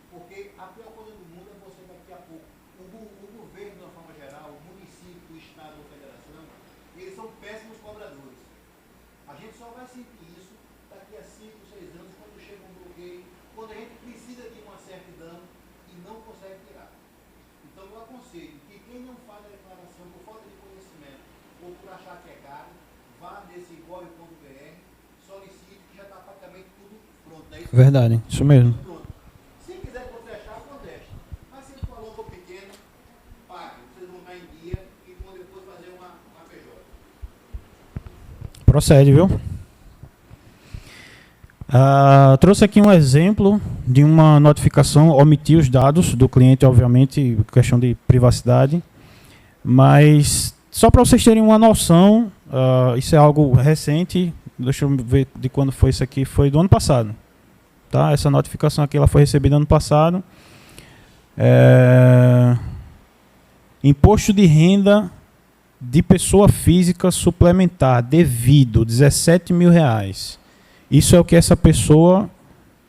Porque a pior coisa do mundo é você daqui a pouco, o governo de uma forma geral, o município, o estado ou a federação, eles são péssimos cobradores. A gente só vai sentir isso daqui a 5, 6 anos, quando chega um bloqueio, quando a gente precisa de uma certidão e não consegue tirar. Então eu aconselho que quem não faz a declaração por falta de conhecimento ou por achar que é caro, vá nesse gov.br, solicite, que já está praticamente tudo pronto. É isso? Verdade, isso mesmo. Pronto. Se quiser contestar, conteste. Mas se o valor for pequeno, pague. Vocês vão estar em dia e vão depois fazer uma PJ. Procede, viu? Trouxe aqui um exemplo de uma notificação, omiti os dados do cliente, obviamente, questão de privacidade, mas só para vocês terem uma noção, isso é algo recente, deixa eu ver de quando foi isso aqui, foi do ano passado, tá? Essa notificação aqui ela foi recebida ano passado. Imposto de renda de pessoa física suplementar devido, R$17 mil. Isso é o que essa pessoa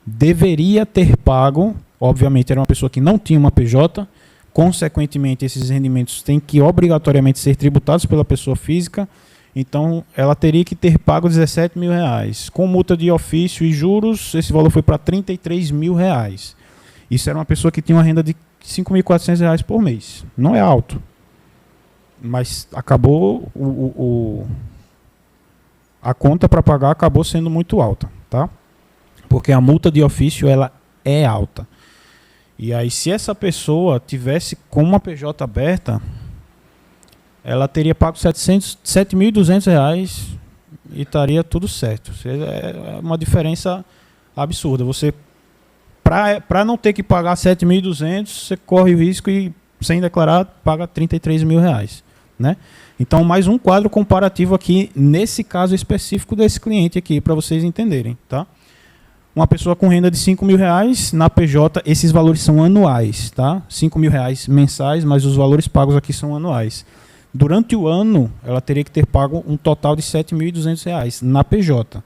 deveria ter pago. Obviamente, era uma pessoa que não tinha uma PJ. Consequentemente, esses rendimentos têm que obrigatoriamente ser tributados pela pessoa física. Então, ela teria que ter pago R$17 mil. Com multa de ofício e juros, esse valor foi para R$33 mil. Isso era uma pessoa que tinha uma renda de R$5.400 por mês. Não é alto. Mas acabou a conta para pagar acabou sendo muito alta, tá? Porque a multa de ofício ela é alta. E aí, se essa pessoa tivesse com uma PJ aberta, ela teria pago R$7.200 e estaria tudo certo. É uma diferença absurda. Você, para não ter que pagar R$7.200, você corre o risco e, sem declarar, paga R$33 mil, né? Então, mais um quadro comparativo aqui, nesse caso específico desse cliente aqui, para vocês entenderem, tá? Uma pessoa com renda de R$5 mil, na PJ, esses valores são anuais, tá? R$5 mil mensais, mas os valores pagos aqui são anuais. Durante o ano, ela teria que ter pago um total de R$7.200 na PJ.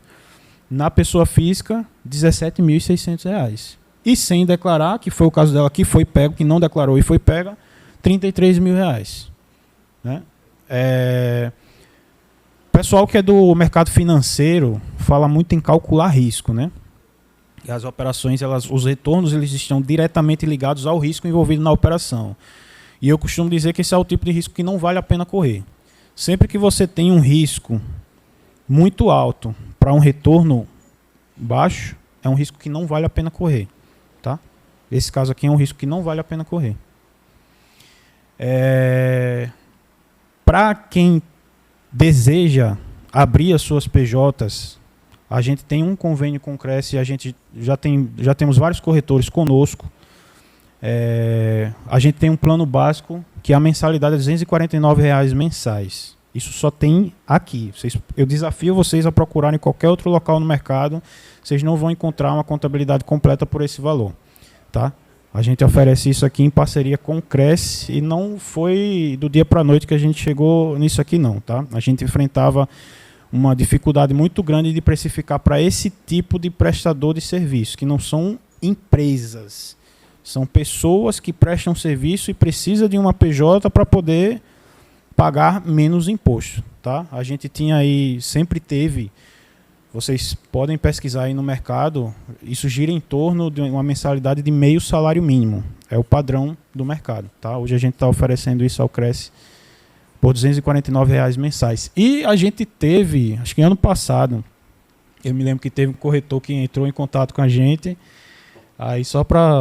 Na pessoa física, R$17.600. E sem declarar, que foi o caso dela que foi pego, que não declarou e foi pega, R$33 mil, né? Pessoal que é do mercado financeiro fala muito em calcular risco, né? E as operações, os retornos, eles estão diretamente ligados ao risco envolvido na operação. E eu costumo dizer que esse é o tipo de risco que não vale a pena correr. Sempre que você tem um risco muito alto para um retorno baixo, é um risco que não vale a pena correr, tá? Esse caso aqui é um risco que não vale a pena correr. Para quem deseja abrir as suas PJs A gente tem um convênio com o Cresce, a gente já temos vários corretores conosco. A gente tem um plano básico que a mensalidade é R$ 249 mensais. Isso só tem aqui. Eu desafio vocês a procurarem em qualquer outro local no mercado. Vocês não vão encontrar uma contabilidade completa por esse valor. Tá? A gente oferece isso aqui em parceria com o Cresce e não foi do dia para a noite que a gente chegou nisso aqui não. Tá? A gente enfrentava uma dificuldade muito grande de precificar para esse tipo de prestador de serviço, que não são empresas. São pessoas que prestam serviço e precisam de uma PJ para poder pagar menos imposto. Tá? A gente tinha aí, sempre teve, vocês podem pesquisar aí no mercado, isso gira em torno de uma mensalidade de meio salário mínimo. É o padrão do mercado. Tá? Hoje a gente está oferecendo isso ao Cresce por R$ 249 mensais. E a gente teve, acho que ano passado, eu me lembro que teve um corretor que entrou em contato com a gente, aí só para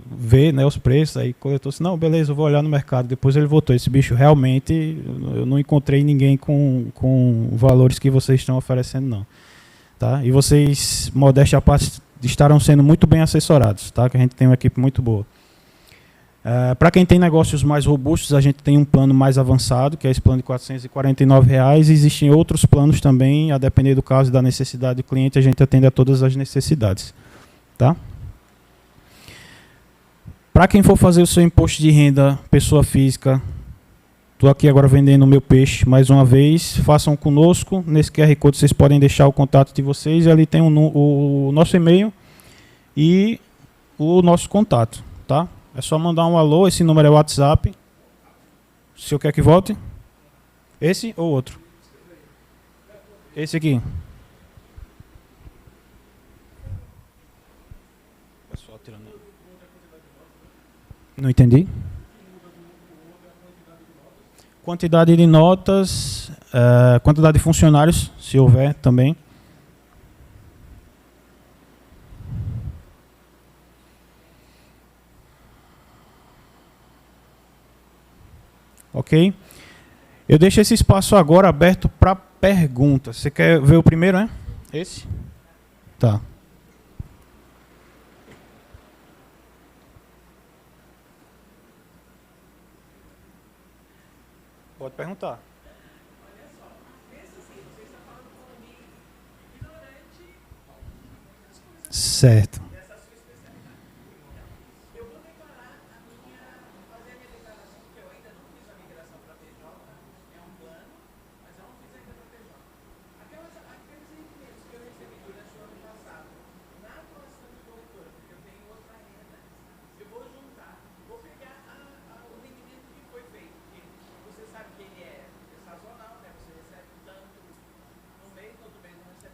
ver, né, os preços, aí o corretor disse, não, beleza, eu vou olhar no mercado. Depois ele voltou, esse bicho realmente, eu não encontrei ninguém com valores que vocês estão oferecendo, não. Tá? E vocês, modéstia à parte, estarão sendo muito bem assessorados, tá? Que a gente tem uma equipe muito boa. Para quem tem negócios mais robustos, a gente tem um plano mais avançado, que é esse plano de R$ 449. Existem outros planos também, a depender do caso e da necessidade do cliente, a gente atende a todas as necessidades. Tá? Para quem for fazer o seu imposto de renda, pessoa física, estou aqui agora vendendo o meu peixe mais uma vez, façam conosco. Nesse QR Code vocês podem deixar o contato de vocês, e ali tem o nosso e-mail e o nosso contato. Tá? É só mandar um alô, esse número é o WhatsApp. O senhor quer que volte? Esse ou outro? Esse aqui. Não entendi. Quantidade de notas, quantidade de funcionários, se houver também. Ok? Eu deixo esse espaço agora aberto para perguntas. Você quer ver o primeiro, né? Esse? Tá. Pode perguntar. Certo.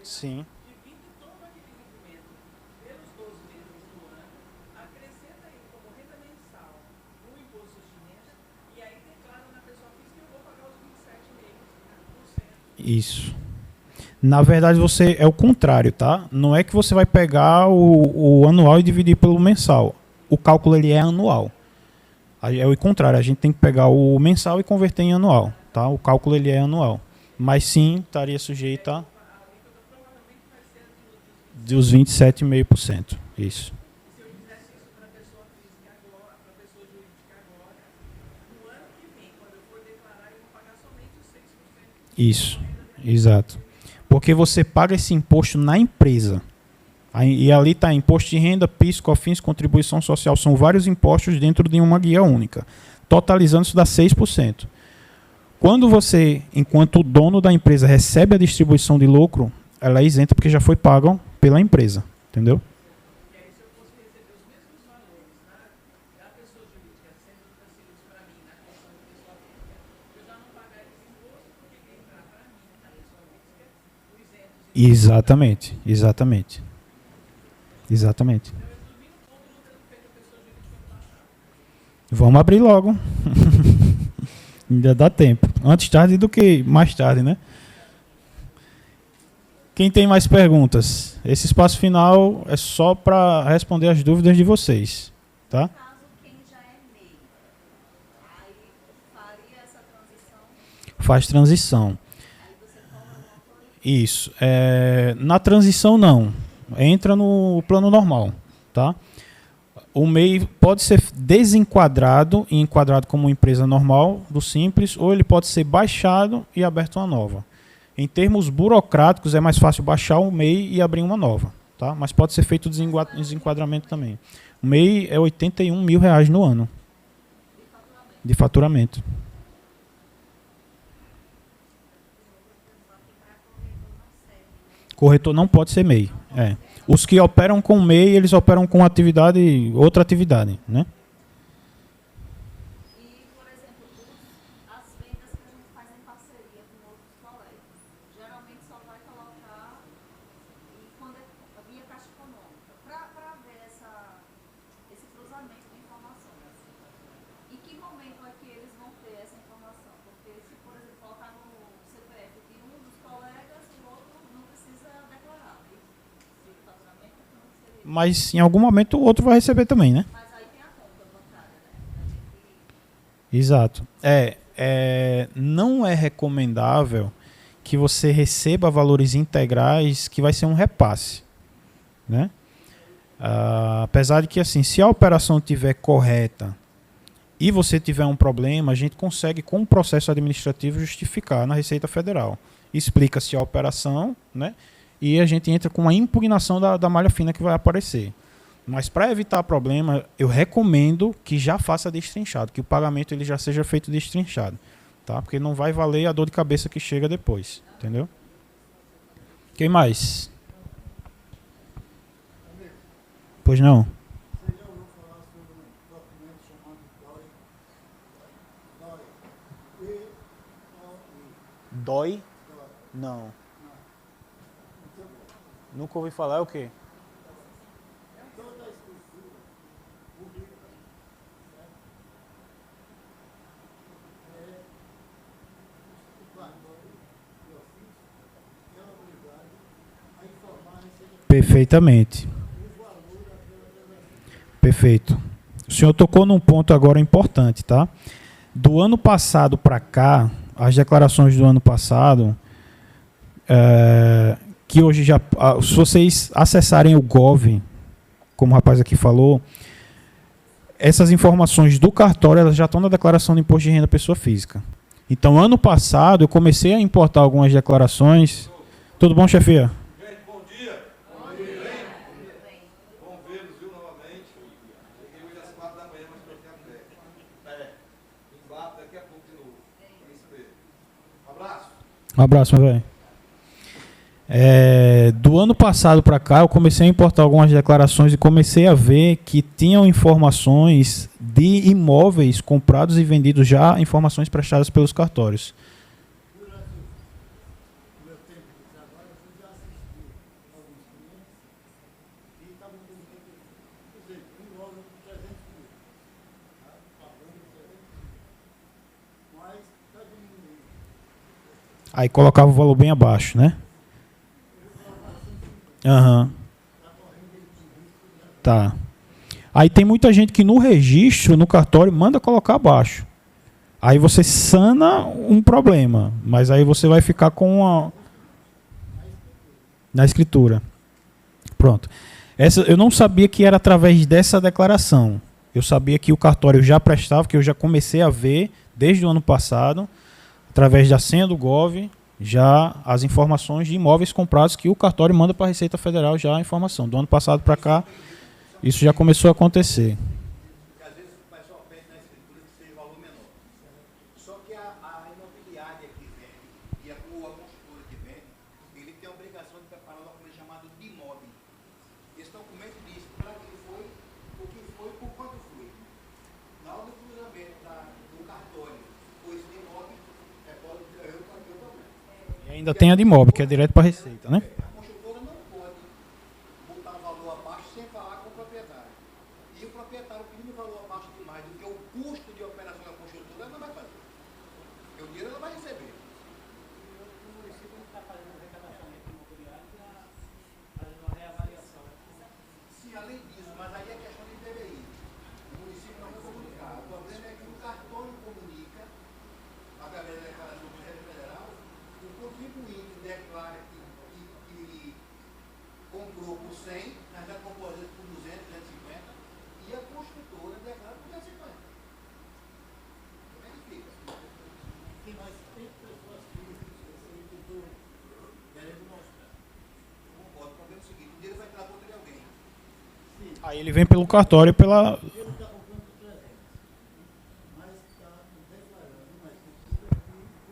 Sim. Isso. Na verdade, você é o contrário, tá? Não é que você vai pegar o anual e dividir pelo mensal. O cálculo ele é anual. Aí é o contrário, a gente tem que pegar o mensal e converter em anual, tá? O cálculo ele é anual. Mas sim, estaria sujeito a dos 27,5%. Isso. Isso, exato. Porque você paga esse imposto na empresa. E ali está imposto de renda, PIS, COFINS, contribuição social. São vários impostos dentro de uma guia única. Totalizando, isso dá 6%. Quando você, enquanto dono da empresa, recebe a distribuição de lucro, ela é isenta porque já foi paga pela empresa. Entendeu? Exatamente, exatamente. Exatamente. Vamos abrir logo. Ainda dá tempo. Antes tarde do que mais tarde, né? Quem tem mais perguntas? Esse espaço final é só para responder as dúvidas de vocês, tá? Caso quem já é MEI, aí faria essa transição? Faz transição. Aí você forma uma autoria? Isso. Na transição, não. Entra no plano normal, tá? O MEI pode ser desenquadrado e enquadrado como uma empresa normal do Simples, ou ele pode ser baixado e aberto uma nova. Em termos burocráticos, é mais fácil baixar o MEI e abrir uma nova, tá? Mas pode ser feito desenquadramento também. O MEI é R$81 mil no ano de faturamento. Corretor não pode ser MEI. Os que operam com MEI, eles operam com outra atividade, né? E, por exemplo, as vendas que a gente faz em parceria com outros colegas, geralmente só vai colocar quando é via Caixa Econômica, para ver esse cruzamento de informações. Em que momento é que eles vão ter essa informação? Porque se, por exemplo, colocar no CPF de um dos colegas, o outro não precisa declarar, né? Se o faturamento não seria. Mas em algum momento o outro vai receber também, né? Mas aí tem a conta bancária, né? Exato. Não é recomendável que você receba valores integrais que vai ser um repasse, né? Apesar de que, assim, se a operação estiver correta e você tiver um problema, a gente consegue, com o processo administrativo, justificar na Receita Federal. Explica-se a operação, né? E a gente entra com uma impugnação da malha fina que vai aparecer. Mas para evitar problema, eu recomendo que já faça destrinchado, que o pagamento ele já seja feito destrinchado, tá? Porque não vai valer a dor de cabeça que chega depois, entendeu? Quem mais? Pois não? DOI? Não. Nunca ouvi falar, é o quê? Perfeitamente. Perfeito. O senhor tocou num ponto agora importante, tá? Do ano passado para cá, as declarações do ano passado, que hoje já, se vocês acessarem o Gov, como o rapaz aqui falou, essas informações do cartório elas já estão na declaração de imposto de renda pessoa física. Então, ano passado, eu comecei a importar algumas declarações. Tudo bom, chefia? Gente, bom dia. Bom dia. Bom vê-los, viu, novamente. Cheguei hoje às 4 da manhã, mas troquei a fé. Embaixo daqui a pouco de novo. É isso mesmo. Um abraço. Um abraço, meu velho. Do ano passado para cá, eu comecei a importar algumas declarações e comecei a ver que tinham informações de imóveis comprados e vendidos já, informações prestadas pelos cartórios. Aí colocava o valor bem abaixo, né? Aham. Tá. Aí tem muita gente que no registro, no cartório, manda colocar abaixo. Aí você sana um problema, mas aí você vai ficar com na escritura. Pronto. Eu não sabia que era através dessa declaração. Eu sabia que o cartório já prestava, que eu já comecei a ver desde o ano passado, através da senha do Gov, já as informações de imóveis comprados que o cartório manda para a Receita Federal já a informação. Do ano passado para cá, isso já começou a acontecer. Porque às vezes o pessoal pede na escritura que seja valor menor. Só que a imobiliária que vende e a construtora que vende, ele tem a obrigação de preparar um documento chamado de imóvel. Esse documento diz para quem foi, o que foi, por quanto foi. Na hora do cruzamento do cartório com esse imóvel, pode ter o problema. E ainda tem a de imóvel, que é direto para a Receita, né? A construtora não pode botar um valor abaixo sem falar com o proprietário. E o proprietário pedindo um valor abaixo demais do que o custo de operação da construtora, ela não vai fazer. Porque o dinheiro ela vai receber. O município não está fazendo um recadastramento imobiliário para fazer uma reavaliação. Sim, além disso, mas aí é questão de DBI. O município não vai comunicar. O problema é que o cartório comunica, através da declaração do Conselho Federal, o contribuinte declara que 100, nós já compramos às vezes por 200, 250, e a construtora declara por 250. Como é que fica? Sim, mas tem pessoas físicas, que estou querendo mostrar. Eu concordo. O problema é o seguinte, o dinheiro vai entrar contra de alguém. Aí ele vem pelo cartório pela. Ele está comprando por 300, mas está declarando, mas precisa de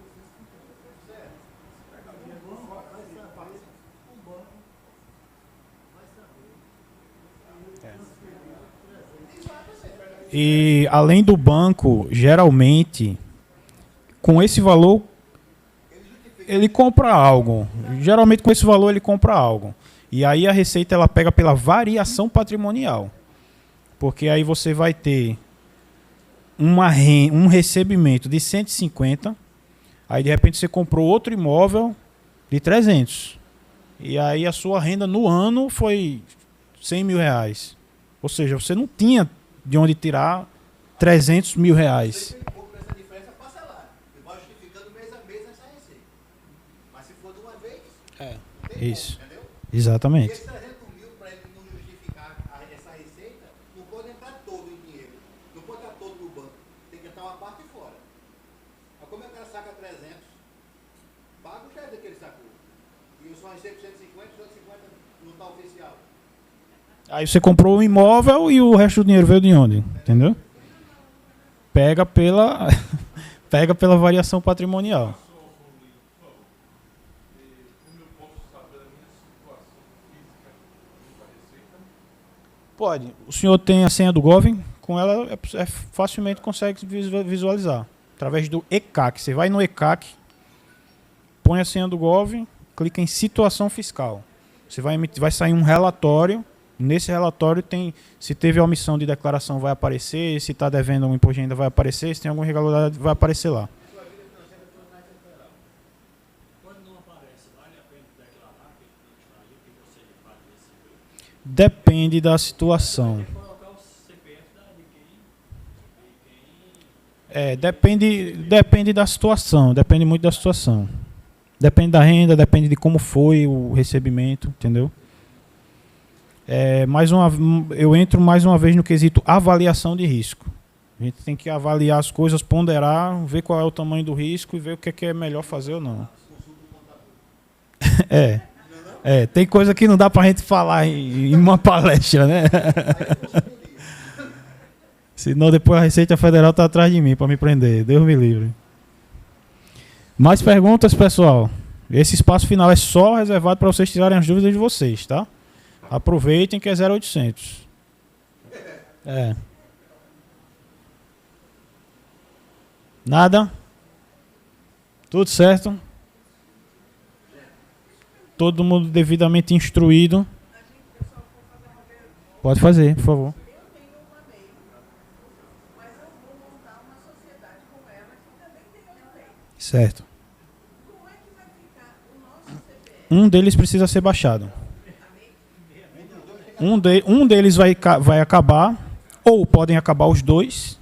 250. Certo. O banco vai saber, o banco vai saber. E além do banco, geralmente, com esse valor, ele compra algo. Geralmente com esse valor ele compra algo. E aí a Receita ela pega pela variação patrimonial. Porque aí você vai ter um recebimento de 150, aí de repente você comprou outro imóvel de 300. E aí a sua renda no ano foi 100 mil reais. Ou seja, você não tinha de onde tirar 300 mil reais. Ele compra essa diferença parcelada. Ele vai justificando mês a mês essa receita. Mas se for de uma vez, não tem Isso. como, entendeu? E Exatamente. esses 300 mil, para ele não justificar essa receita, não pode entrar todo em dinheiro. Não pode entrar todo no banco. Tem que entrar uma parte fora. Mas como é que o cara saca 300? Paga o crédito que ele sacou. E eu só recebo 150, 150 não está oficial. Aí você comprou um imóvel e o resto do dinheiro veio de onde? Entendeu? Pega pela, pega pela variação patrimonial. Como eu posso saber a minha situação física junto à Receita? Pode. O senhor tem a senha do Gov, com ela facilmente consegue visualizar. Através do ECAC. Você vai no ECAC, põe a senha do Gov, clica em situação fiscal. Você vai sair um relatório. Nesse relatório tem, se teve omissão de declaração vai aparecer, se está devendo um imposto de renda vai aparecer, se tem alguma irregularidade vai aparecer lá. Quando não aparece, vale a pena declarar que está ali, que você vai receber? Depende da situação. Colocar o CPF de quem Depende da situação, depende muito da situação. Depende da renda, depende de como foi o recebimento, entendeu? Eu entro mais uma vez no quesito avaliação de risco. A gente tem que avaliar as coisas, ponderar, ver qual é o tamanho do risco e ver o que é melhor fazer ou não. Tem coisa que não dá pra gente falar em uma palestra, né? Senão depois a Receita Federal tá atrás de mim para me prender. Deus me livre. Mais perguntas, pessoal? Esse espaço final é só reservado para vocês tirarem as dúvidas de vocês, tá? Aproveitem que é 0800. Nada? Tudo certo? Todo mundo devidamente instruído? Pode fazer, por favor. Certo. Um deles precisa ser baixado. Um deles vai acabar, ou podem acabar os dois.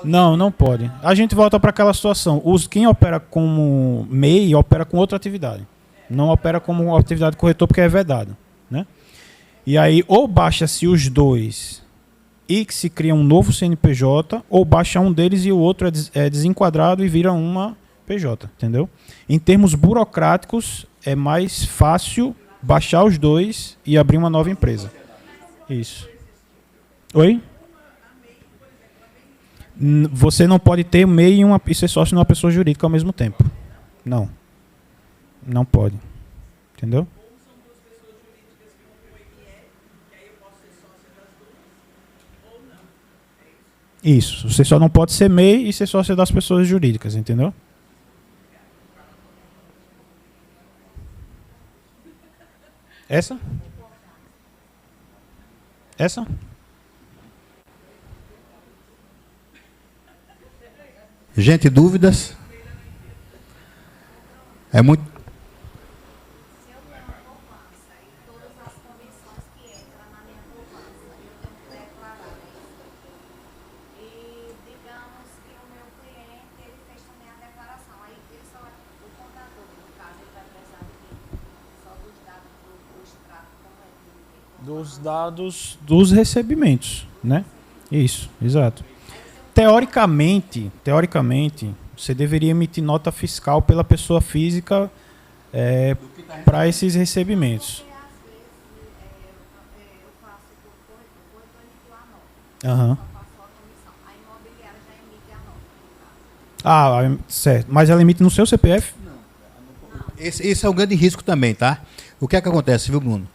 Não pode. A gente volta para aquela situação. Quem opera como MEI opera com outra atividade. Não opera como atividade corretor porque é vedado, né? E aí ou baixa-se os dois e que se cria um novo CNPJ, ou baixa um deles e o outro é desenquadrado e vira uma PJ, entendeu? Em termos burocráticos, é mais fácil baixar os dois e abrir uma nova empresa. Isso. Oi? Você não pode ter MEI e ser sócio de uma pessoa jurídica ao mesmo tempo. Não. Não pode. Entendeu? Isso. Você só não pode ser MEI e ser sócio das pessoas jurídicas, entendeu? Essa? Essa? Gente, dúvidas? É muito. Se eu tenho uma poupança e todas as comissões que entram na minha poupança, eu tenho que declarar isso. E digamos que o meu cliente, ele fez também a declaração. Aí ele só, o contador, no caso, ele vai precisar de quê? Só dos dados do Dos dados dos recebimentos, né? Isso, exato. Teoricamente, você deveria emitir nota fiscal pela pessoa física para esses recebimentos. Porque às vezes eu faço o corretor emitiu a nota. Aham. Eu faço só a comissão. A imobiliária já emite a nota, no caso. Certo. Mas ela emite no seu CPF? Esse é o grande risco também, tá? O que é que acontece, viu, Bruno?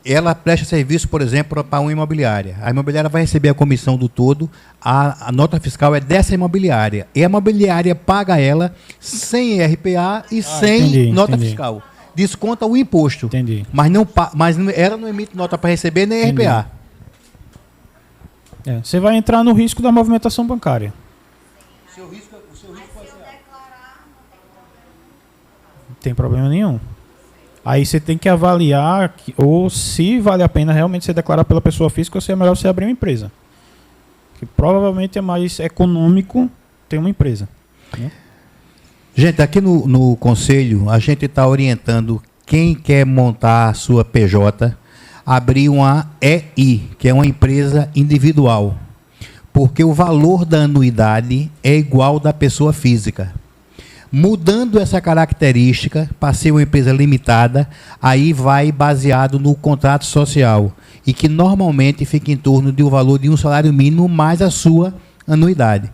Ela presta serviço, por exemplo, para uma imobiliária. A imobiliária vai receber a comissão do todo, a nota fiscal é dessa imobiliária. E a imobiliária paga ela sem RPA e sem nota fiscal. Desconta o imposto. Entendi. Mas ela não emite nota para receber nem Entendi. RPA. Você vai entrar no risco da movimentação bancária. O seu risco Mas se eu declarar, não tem problema. Não tem problema nenhum. Aí você tem que avaliar ou se vale a pena realmente você declarar pela pessoa física ou se é melhor você abrir uma empresa. Que provavelmente é mais econômico ter uma empresa. Né? Gente, aqui no Conselho, a gente está orientando quem quer montar a sua PJ, abrir uma EI, que é uma empresa individual. Porque o valor da anuidade é igual da pessoa física. Mudando essa característica para ser uma empresa limitada, aí vai baseado no contrato social, e que normalmente fica em torno do valor de um salário mínimo mais a sua anuidade.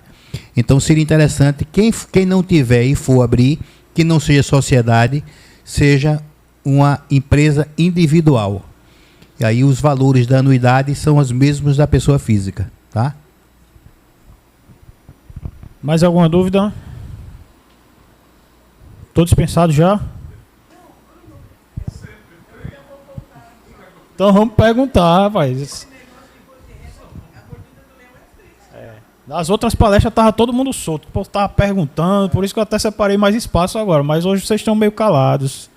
Então seria interessante, quem não tiver e for abrir, que não seja sociedade, seja uma empresa individual. E aí os valores da anuidade são os mesmos da pessoa física, tá? Mais alguma dúvida? Tô dispensado já? Então vamos perguntar, rapaz. Nas outras palestras tava todo mundo solto. O povo tava perguntando, por isso que eu até separei mais espaço agora. Mas hoje vocês estão meio calados.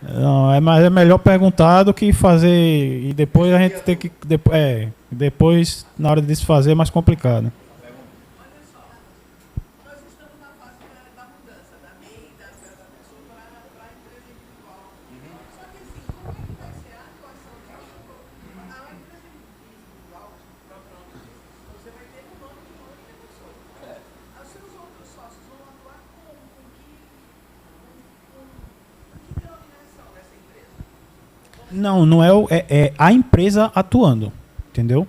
Não, mas é melhor perguntar do que fazer e depois a gente ter que... Depois, na hora de desfazer, é mais complicado. Não é a empresa atuando, entendeu?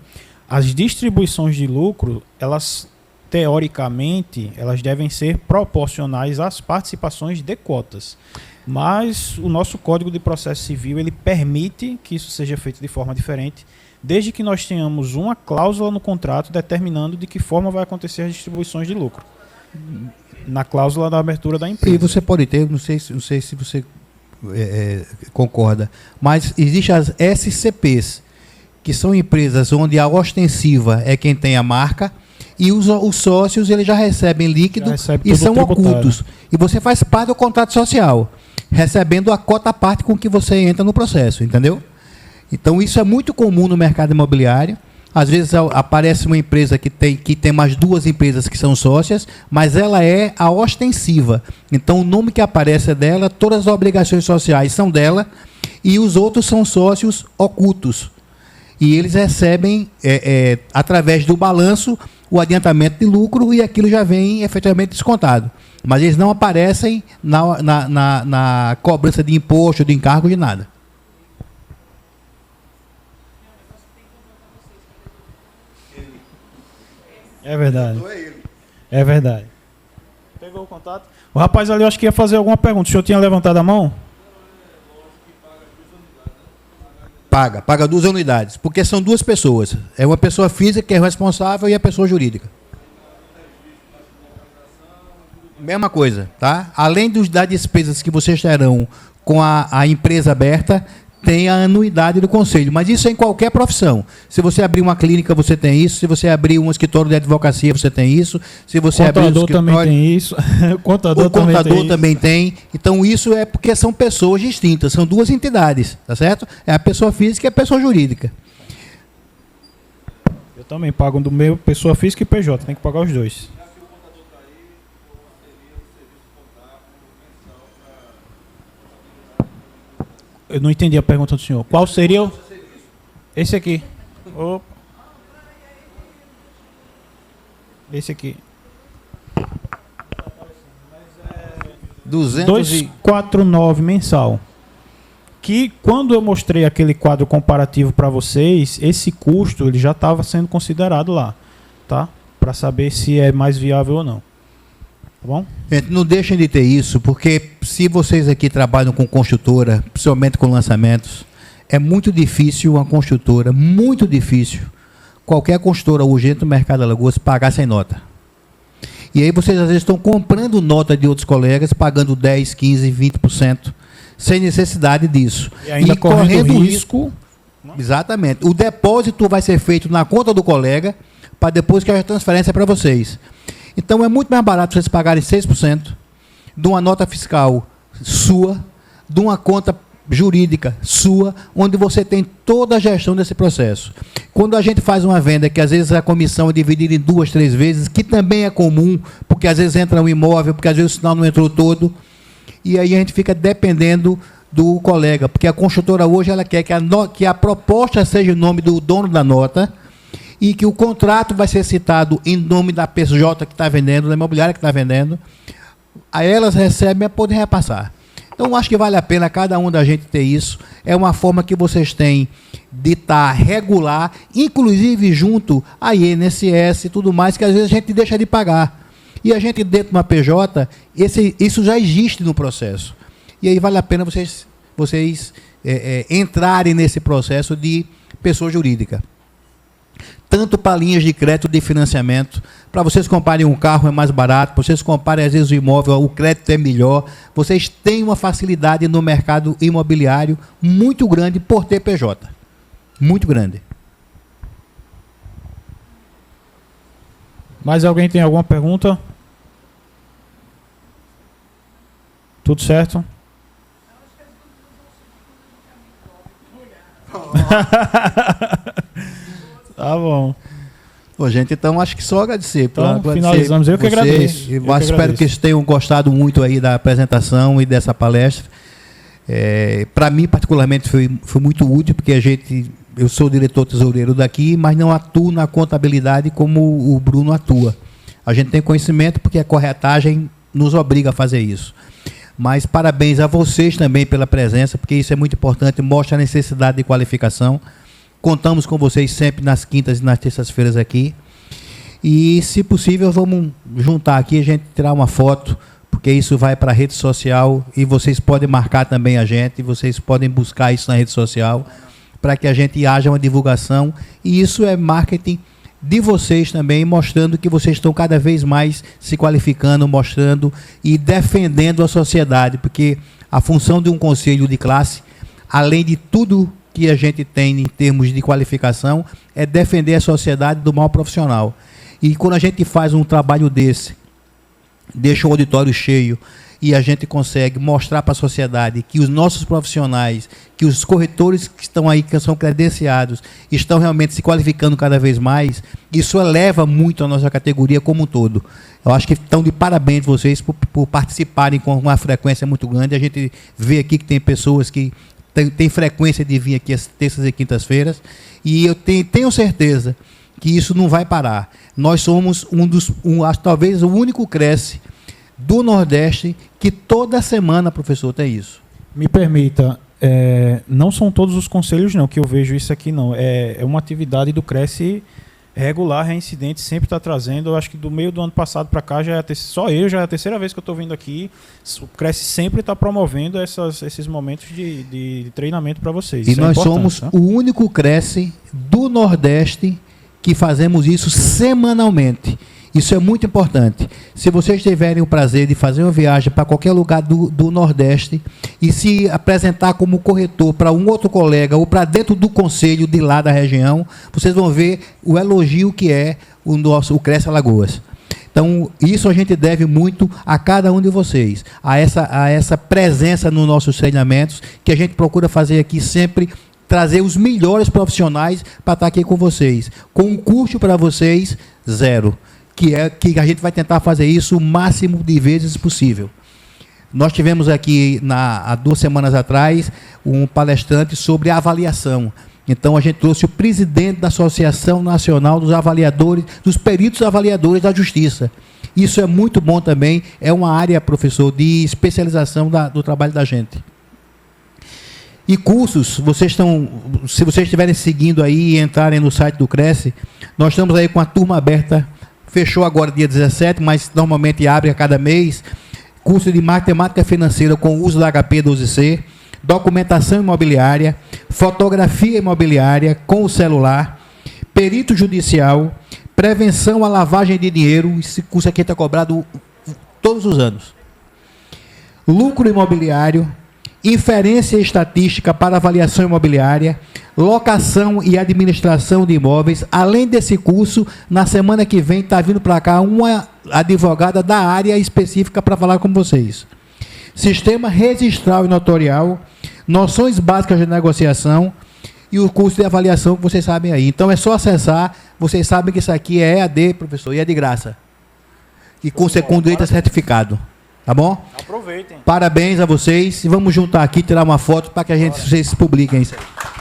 As distribuições de lucro, elas teoricamente, elas devem ser proporcionais às participações de cotas. Mas o nosso Código de Processo Civil, ele permite que isso seja feito de forma diferente, desde que nós tenhamos uma cláusula no contrato determinando de que forma vai acontecer as distribuições de lucro. Na cláusula da abertura da empresa. E você pode ter, não sei se você concorda, mas existem as SCPs, que são empresas onde a ostensiva é quem tem a marca e os sócios eles já recebem líquido e são ocultos. E você faz parte do contrato social, recebendo a cota à parte com que você entra no processo, entendeu? Então isso é muito comum no mercado imobiliário. Às vezes aparece uma empresa que tem mais duas empresas que são sócias, mas ela é a ostensiva. Então o nome que aparece é dela, todas as obrigações sociais são dela e os outros são sócios ocultos. E eles recebem, através do balanço, o adiantamento de lucro e aquilo já vem efetivamente descontado. Mas eles não aparecem na cobrança de imposto, de encargo, de nada. É verdade. É verdade. Pegou o contato? O rapaz ali, eu acho que ia fazer alguma pergunta. O senhor tinha levantado a mão? Paga 2 unidades, porque são duas pessoas. É uma pessoa física que é responsável e a pessoa jurídica. Mesma coisa, tá? Além das despesas que vocês terão com a empresa aberta, tem a anuidade do conselho, mas isso é em qualquer profissão. Se você abrir uma clínica, você tem isso. Se você abrir um escritório de advocacia, você tem isso. Se você abrir um escritório, também tem isso. O contador também tem. Então isso é porque são pessoas distintas, são duas entidades, tá certo? É a pessoa física e a pessoa jurídica. Eu também pago do meu pessoa física e PJ, tem que pagar os dois. Eu não entendi a pergunta do senhor. Qual seria o... Esse aqui. Opa. Esse aqui. 249 mensal. Que quando eu mostrei aquele quadro comparativo para vocês, esse custo ele já estava sendo considerado lá, tá? Para saber se é mais viável ou não. Tá bom? Gente, não deixem de ter isso, porque se vocês aqui trabalham com construtora, principalmente com lançamentos, é muito difícil uma construtora, muito difícil, qualquer construtora urgente no mercado de Alagoas pagar sem nota. E aí vocês às vezes estão comprando nota de outros colegas, pagando 10, 15, 20%, sem necessidade disso. E ainda correndo risco. Exatamente. O depósito vai ser feito na conta do colega, para depois que a transferência é para vocês. Então é muito mais barato vocês pagarem 6% de uma nota fiscal sua, de uma conta jurídica sua, onde você tem toda a gestão desse processo. Quando a gente faz uma venda, que às vezes a comissão é dividida em 2, 3 vezes, que também é comum, porque às vezes entra um imóvel, porque às vezes o sinal não entrou todo, e aí a gente fica dependendo do colega, porque a construtora hoje ela quer que a proposta seja o nome do dono da nota, e que o contrato vai ser citado em nome da PJ que está vendendo, da imobiliária que está vendendo, aí elas recebem para poder repassar. Então, acho que vale a pena cada um da gente ter isso. É uma forma que vocês têm de estar regular, inclusive junto à INSS e tudo mais, que às vezes a gente deixa de pagar. E a gente, dentro de uma PJ, isso já existe no processo. E aí vale a pena vocês entrarem nesse processo de pessoa jurídica. Tanto para linhas de crédito de financiamento, para vocês comprarem um carro é mais barato, para vocês comprarem às vezes o imóvel, o crédito é melhor, vocês têm uma facilidade no mercado imobiliário muito grande por ter PJ, muito grande. Mais alguém tem alguma pergunta? Tudo certo? Tá bom. Bom, gente, então acho que só agradecer. Então, finalizamos. Eu que agradeço. Espero que vocês tenham gostado muito aí da apresentação e dessa palestra. Para mim, particularmente, foi muito útil, porque eu sou diretor tesoureiro daqui, mas não atuo na contabilidade como o Bruno atua. A gente tem conhecimento porque a corretagem nos obriga a fazer isso. Mas parabéns a vocês também pela presença, porque isso é muito importante, mostra a necessidade de qualificação. Contamos com vocês sempre nas quintas e nas terças-feiras aqui. E, se possível, vamos juntar aqui, a gente tirar uma foto, porque isso vai para a rede social e vocês podem marcar também a gente, vocês podem buscar isso na rede social, para que a gente haja uma divulgação. E isso é marketing de vocês também, mostrando que vocês estão cada vez mais se qualificando, mostrando e defendendo a sociedade, porque a função de um conselho de classe, além de tudo que a gente tem em termos de qualificação, é defender a sociedade do mal profissional. E quando a gente faz um trabalho desse, deixa o auditório cheio, e a gente consegue mostrar para a sociedade que os nossos profissionais, que os corretores que estão aí, que são credenciados, estão realmente se qualificando cada vez mais, isso eleva muito a nossa categoria como um todo. Eu acho que estão de parabéns vocês por participarem com uma frequência muito grande. A gente vê aqui que tem pessoas que tem frequência de vir aqui às terças e quintas-feiras, e eu tenho certeza que isso não vai parar. Nós somos talvez o único Cresce do Nordeste que toda semana, professor, tem isso. Me permita, não são todos os conselhos não que eu vejo isso aqui não. É uma atividade do Cresce regular, reincidente, sempre está trazendo. Eu acho que do meio do ano passado para cá, já é a terceira vez que eu estou vindo aqui. O Cresce sempre está promovendo esses momentos de treinamento para vocês. E isso nós somos o único Cresce do Nordeste que fazemos isso semanalmente. Isso é muito importante. Se vocês tiverem o prazer de fazer uma viagem para qualquer lugar do Nordeste e se apresentar como corretor para um outro colega ou para dentro do conselho de lá da região, vocês vão ver o elogio que é o Cresce Alagoas. Então, isso a gente deve muito a cada um de vocês, a essa presença nos nossos treinamentos, que a gente procura fazer aqui sempre, trazer os melhores profissionais para estar aqui com vocês. Com um custo para vocês, 0. Que a gente vai tentar fazer isso o máximo de vezes possível. Nós tivemos aqui, há 2 semanas atrás, um palestrante sobre avaliação. Então, a gente trouxe o presidente da Associação Nacional dos Avaliadores, dos Peritos Avaliadores da Justiça. Isso é muito bom também, é uma área, professor, de especialização do trabalho da gente. E cursos, se vocês estiverem seguindo aí e entrarem no site do Cresce, nós estamos aí com a turma aberta, fechou agora dia 17, mas normalmente abre a cada mês, curso de matemática financeira com o uso da HP 12C, documentação imobiliária, fotografia imobiliária com o celular, perito judicial, prevenção à lavagem de dinheiro, esse curso aqui está cobrado todos os anos, lucro imobiliário, inferência estatística para avaliação imobiliária, locação e administração de imóveis. Além desse curso, na semana que vem está vindo para cá uma advogada da área específica para falar com vocês. Sistema registral e notorial, noções básicas de negociação e o curso de avaliação que vocês sabem aí. Então é só acessar, vocês sabem que isso aqui é EAD, professor, e é de graça. E curso é com direito a certificado. Tá bom? Aproveitem. Parabéns a vocês. E vamos juntar aqui, tirar uma foto para que vocês publiquem isso aí.